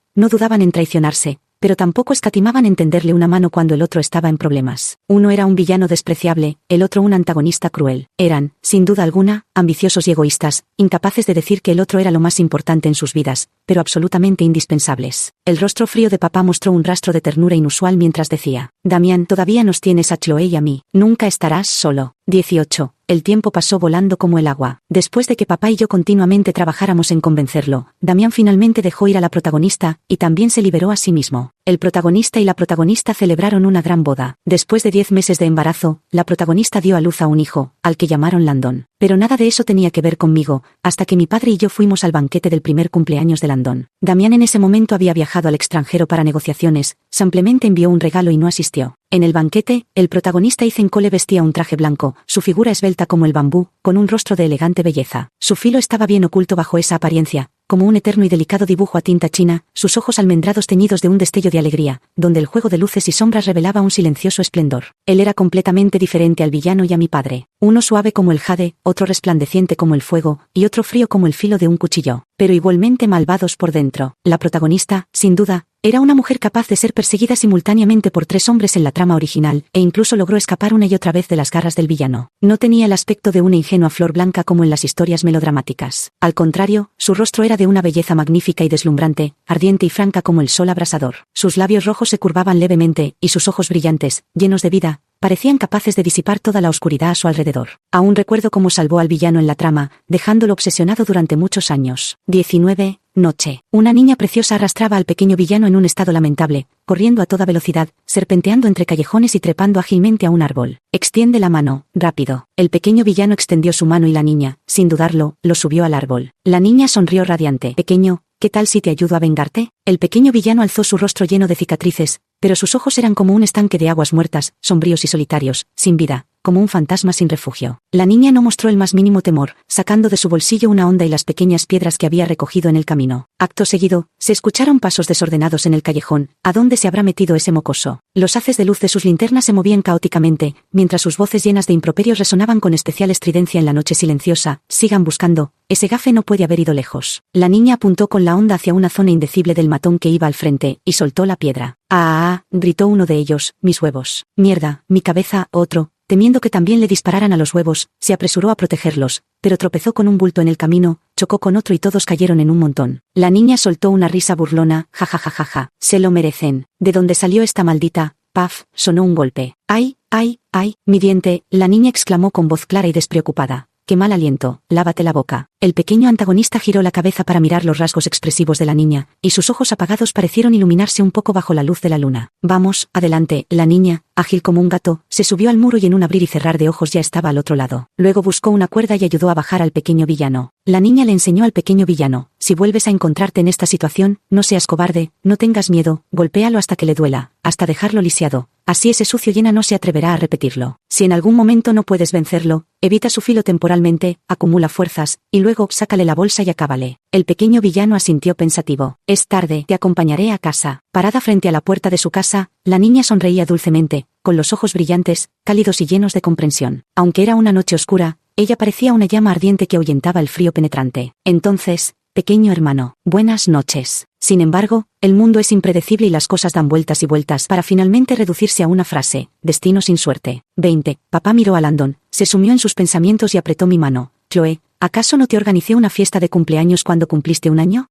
no dudaban en traicionarse, pero tampoco escatimaban en tenderle una mano cuando el otro estaba en problemas. Uno era un villano despreciable, el otro un antagonista cruel. Eran, sin duda alguna, ambiciosos y egoístas, incapaces de decir que el otro era lo más importante en sus vidas, pero absolutamente indispensables. El rostro frío de papá mostró un rastro de ternura inusual mientras decía: Damián, todavía nos tienes a Chloe y a mí. Nunca estarás solo. 18. El tiempo pasó volando como el agua. Después de que papá y yo continuamente trabajáramos en convencerlo, Damián finalmente dejó ir a la protagonista, y también se liberó a sí mismo. El protagonista y la protagonista celebraron una gran boda. Después de 10 meses de embarazo, la protagonista dio a luz a un hijo, al que llamaron Landon. Pero nada de eso tenía que ver conmigo, hasta que mi padre y yo fuimos al banquete del primer cumpleaños de Landon. Damián en ese momento había viajado al extranjero para negociaciones, simplemente envió un regalo y no asistió. En el banquete, el protagonista Ethan Cole vestía un traje blanco, su figura esbelta como el bambú, con un rostro de elegante belleza. Su filo estaba bien oculto bajo esa apariencia, como un eterno y delicado dibujo a tinta china, sus ojos almendrados teñidos de un destello de alegría, donde el juego de luces y sombras revelaba un silencioso esplendor. Él era completamente diferente al villano y a mi padre. Uno suave como el jade, otro resplandeciente como el fuego, y otro frío como el filo de un cuchillo, pero igualmente malvados por dentro. La protagonista, sin duda, Era una mujer capaz de ser perseguida simultáneamente por 3 hombres en la trama original, e incluso logró escapar una y otra vez de las garras del villano. No tenía el aspecto de una ingenua flor blanca como en las historias melodramáticas. Al contrario, su rostro era de una belleza magnífica y deslumbrante, ardiente y franca como el sol abrasador. Sus labios rojos se curvaban levemente, y sus ojos brillantes, llenos de vida, parecían capaces de disipar toda la oscuridad a su alrededor. Aún recuerdo cómo salvó al villano en la trama, dejándolo obsesionado durante muchos años. 19. Noche. Una niña preciosa arrastraba al pequeño villano en un estado lamentable, corriendo a toda velocidad, serpenteando entre callejones y trepando ágilmente a un árbol. Extiende la mano, rápido. El pequeño villano extendió su mano y la niña, sin dudarlo, lo subió al árbol. La niña sonrió radiante. Pequeño, ¿qué tal si te ayudo a vengarte? El pequeño villano alzó su rostro lleno de cicatrices, pero sus ojos eran como un estanque de aguas muertas, sombríos y solitarios, sin vida, como un fantasma sin refugio. La niña no mostró el más mínimo temor, sacando de su bolsillo una honda y las pequeñas piedras que había recogido en el camino. Acto seguido, se escucharon pasos desordenados en el callejón. ¿A dónde se habrá metido ese mocoso? Los haces de luz de sus linternas se movían caóticamente, mientras sus voces llenas de improperios resonaban con especial estridencia en la noche silenciosa. Sigan buscando, ese gafe no puede haber ido lejos. La niña apuntó con la honda hacia una zona indecible del matón que iba al frente, y soltó la piedra. ¡Ah! Gritó uno de ellos. Mis huevos. Mierda, mi cabeza. Otro, temiendo que también le dispararan a los huevos, se apresuró a protegerlos, pero tropezó con un bulto en el camino, chocó con otro y todos cayeron en un montón. La niña soltó una risa burlona. Jajajajaja. Se lo merecen. ¿De dónde salió esta maldita? Paf, sonó un golpe. ¡Ay, ay, ay! Mi diente, la niña exclamó con voz clara y despreocupada. ¡Qué mal aliento! Lávate la boca. El pequeño antagonista giró la cabeza para mirar los rasgos expresivos de la niña, y sus ojos apagados parecieron iluminarse un poco bajo la luz de la luna. Vamos, adelante. La niña, ágil como un gato, se subió al muro y en un abrir y cerrar de ojos ya estaba al otro lado. Luego buscó una cuerda y ayudó a bajar al pequeño villano. La niña le enseñó al pequeño villano: si vuelves a encontrarte en esta situación, no seas cobarde, no tengas miedo, golpéalo hasta que le duela, hasta dejarlo lisiado. Así ese sucio hiena no se atreverá a repetirlo. Si en algún momento no puedes vencerlo, evita su filo temporalmente, acumula fuerzas, y luego sácale la bolsa y acábale. El pequeño villano asintió pensativo. Es tarde, te acompañaré a casa. Parada frente a la puerta de su casa, la niña sonreía dulcemente, con los ojos brillantes, cálidos y llenos de comprensión. Aunque era una noche oscura, ella parecía una llama ardiente que ahuyentaba el frío penetrante. Entonces, pequeño hermano, buenas noches. Sin embargo, el mundo es impredecible y las cosas dan vueltas y vueltas para finalmente reducirse a una frase: destino sin suerte. 20. Papá miró a Landon, se sumió en sus pensamientos y apretó mi mano. Chloe, ¿acaso no te organicé una fiesta de cumpleaños cuando cumpliste 1 año?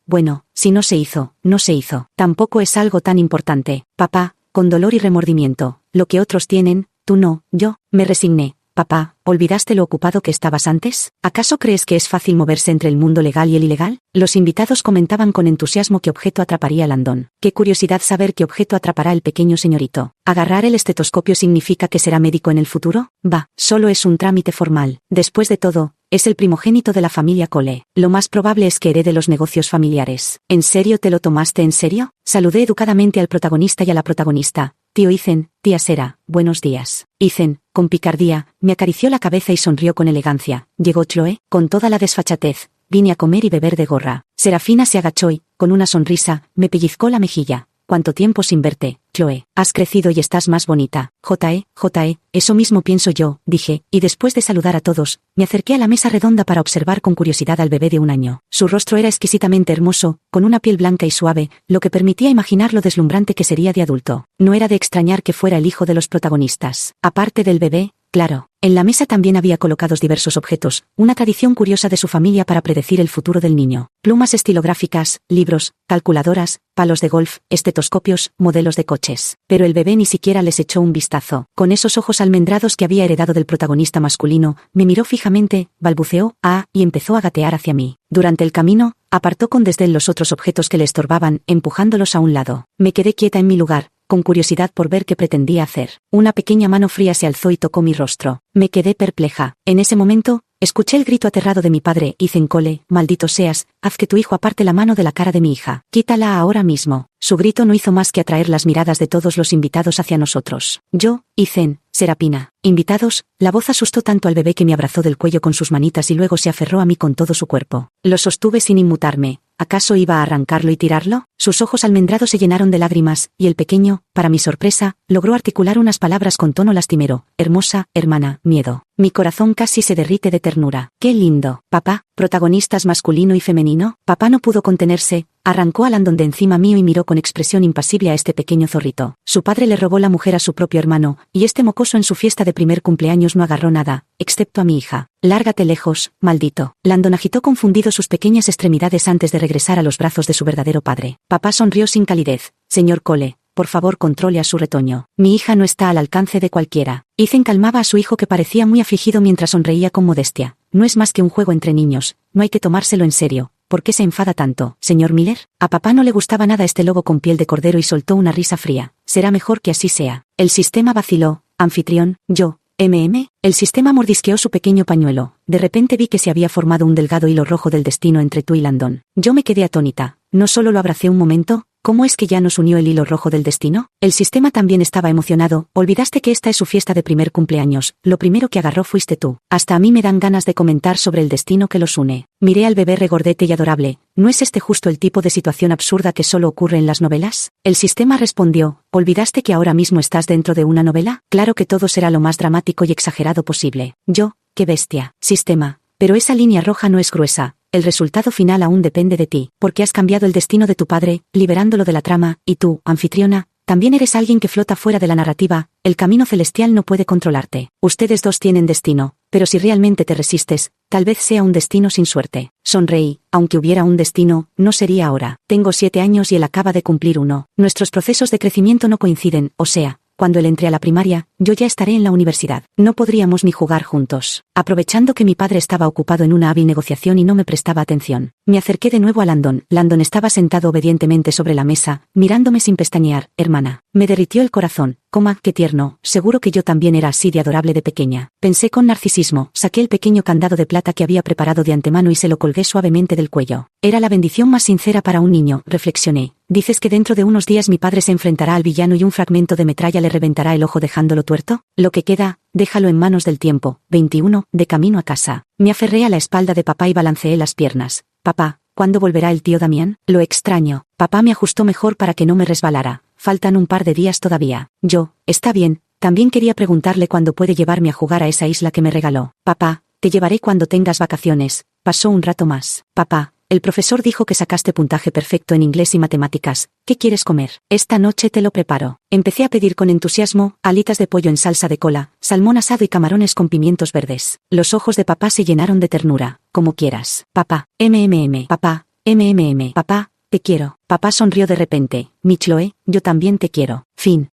Bueno, si no se hizo, no se hizo. Tampoco es algo tan importante. Papá, con dolor y remordimiento, lo que otros tienen, tú no. Yo, me resigné. Papá, ¿olvidaste lo ocupado que estabas antes? ¿Acaso crees que es fácil moverse entre el mundo legal y el ilegal? Los invitados comentaban con entusiasmo qué objeto atraparía a Landon. Qué curiosidad saber qué objeto atrapará el pequeño señorito. ¿Agarrar el estetoscopio significa que será médico en el futuro? Bah, solo es un trámite formal. Después de todo, es el primogénito de la familia Cole. Lo más probable es que herede los negocios familiares. ¿En serio te lo tomaste en serio? Saludé educadamente al protagonista y a la protagonista. Tío Ethan, tía Sera, buenos días. Ethan, con picardía, me acarició la cabeza y sonrió con elegancia. ¿Llegó Chloe? Con toda la desfachatez. Vine a comer y beber de gorra. Serafina se agachó y, con una sonrisa, me pellizcó la mejilla. ¿Cuánto tiempo sin verte, Chloe? Has crecido y estás más bonita. Eso mismo pienso yo, dije, y después de saludar a todos, me acerqué a la mesa redonda para observar con curiosidad al bebé de 1 año. Su rostro era exquisitamente hermoso, con una piel blanca y suave, lo que permitía imaginar lo deslumbrante que sería de adulto. No era de extrañar que fuera el hijo de los protagonistas. Aparte del bebé, claro, en la mesa también había colocados diversos objetos, una tradición curiosa de su familia para predecir el futuro del niño. Plumas estilográficas, libros, calculadoras, palos de golf, estetoscopios, modelos de coches. Pero el bebé ni siquiera les echó un vistazo. Con esos ojos almendrados que había heredado del protagonista masculino, me miró fijamente, balbuceó, y empezó a gatear hacia mí. Durante el camino, apartó con desdén los otros objetos que le estorbaban, empujándolos a un lado. Me quedé quieta en mi lugar, con curiosidad por ver qué pretendía hacer. Una pequeña mano fría se alzó y tocó mi rostro. Me quedé perpleja. En ese momento, escuché el grito aterrado de mi padre: Ethan Cole, maldito seas, haz que tu hijo aparte la mano de la cara de mi hija. Quítala ahora mismo. Su grito no hizo más que atraer las miradas de todos los invitados hacia nosotros. Yo, Ethan, Serapina. Invitados, la voz asustó tanto al bebé que me abrazó del cuello con sus manitas y luego se aferró a mí con todo su cuerpo. Lo sostuve sin inmutarme, ¿Acaso iba a arrancarlo y tirarlo? Sus ojos almendrados se llenaron de lágrimas, y el pequeño, para mi sorpresa, logró articular unas palabras con tono lastimero: hermosa, hermana, miedo. Mi corazón casi se derrite de ternura. ¡Qué lindo! Papá, protagonistas masculino y femenino. Papá no pudo contenerse, arrancó a Landon de encima mío y miró con expresión impasible a este pequeño zorrito. Su padre le robó la mujer a su propio hermano, y este mocoso en su fiesta de primer cumpleaños no agarró nada, excepto a mi hija. Lárgate lejos, maldito. Landon agitó confundido sus pequeñas extremidades antes de regresar a los brazos de su verdadero padre. Papá sonrió sin calidez. Señor Cole, por favor controle a su retoño. Mi hija no está al alcance de cualquiera. Ethan calmaba a su hijo que parecía muy afligido mientras sonreía con modestia. No es más que un juego entre niños, no hay que tomárselo en serio. ¿Por qué se enfada tanto, señor Miller? A papá no le gustaba nada este lobo con piel de cordero y soltó una risa fría. Será mejor que así sea. El sistema vaciló. Anfitrión, yo. El sistema mordisqueó su pequeño pañuelo. De repente vi que se había formado un delgado hilo rojo del destino entre tú y Landon. Yo me quedé atónita. No solo lo abracé un momento. ¿Cómo es que ya nos unió el hilo rojo del destino? El sistema también estaba emocionado. Olvidaste que esta es su fiesta de primer cumpleaños. Lo primero que agarró fuiste tú. Hasta a mí me dan ganas de comentar sobre el destino que los une. Miré al bebé regordete y adorable. ¿No es este justo el tipo de situación absurda que solo ocurre en las novelas? El sistema respondió. ¿Olvidaste que ahora mismo estás dentro de una novela? Claro que todo será lo más dramático y exagerado posible. Yo, qué bestia. Sistema. Pero esa línea roja no es gruesa. El resultado final aún depende de ti, porque has cambiado el destino de tu padre, liberándolo de la trama, y tú, anfitriona, también eres alguien que flota fuera de la narrativa. El camino celestial no puede controlarte. Ustedes dos tienen destino, pero si realmente te resistes, tal vez sea un destino sin suerte. Sonreí. Aunque hubiera un destino, no sería ahora. Tengo 7 años y él acaba de cumplir 1. Nuestros procesos de crecimiento no coinciden, o sea, cuando él entre a la primaria, yo ya estaré en la universidad. No podríamos ni jugar juntos. Aprovechando que mi padre estaba ocupado en una hábil negociación y no me prestaba atención, me acerqué de nuevo a Landon. Landon estaba sentado obedientemente sobre la mesa, mirándome sin pestañear. Hermana. Me derritió el corazón. Qué tierno, seguro que yo también era así de adorable de pequeña. Pensé con narcisismo, saqué el pequeño candado de plata que había preparado de antemano y se lo colgué suavemente del cuello. Era la bendición más sincera para un niño, reflexioné. ¿Dices que dentro de unos días mi padre se enfrentará al villano y un fragmento de metralla le reventará el ojo dejándolo tuerto? Lo que queda, déjalo en manos del tiempo. 21, de camino a casa. Me aferré a la espalda de papá y balanceé las piernas. Papá, ¿cuándo volverá el tío Damián? Lo extraño. Papá me ajustó mejor para que no me resbalara. Faltan un par de días todavía. Yo, está bien, también quería preguntarle cuándo puede llevarme a jugar a esa isla que me regaló. Papá, te llevaré cuando tengas vacaciones. Pasó un rato más. Papá, el profesor dijo que sacaste puntaje perfecto en inglés y matemáticas. ¿Qué quieres comer? Esta noche te lo preparo. Empecé a pedir con entusiasmo, alitas de pollo en salsa de cola, salmón asado y camarones con pimientos verdes. Los ojos de papá se llenaron de ternura. Como quieras. Papá, papá, papá, te quiero. Papá sonrió de repente. Michloe, yo también te quiero. Fin.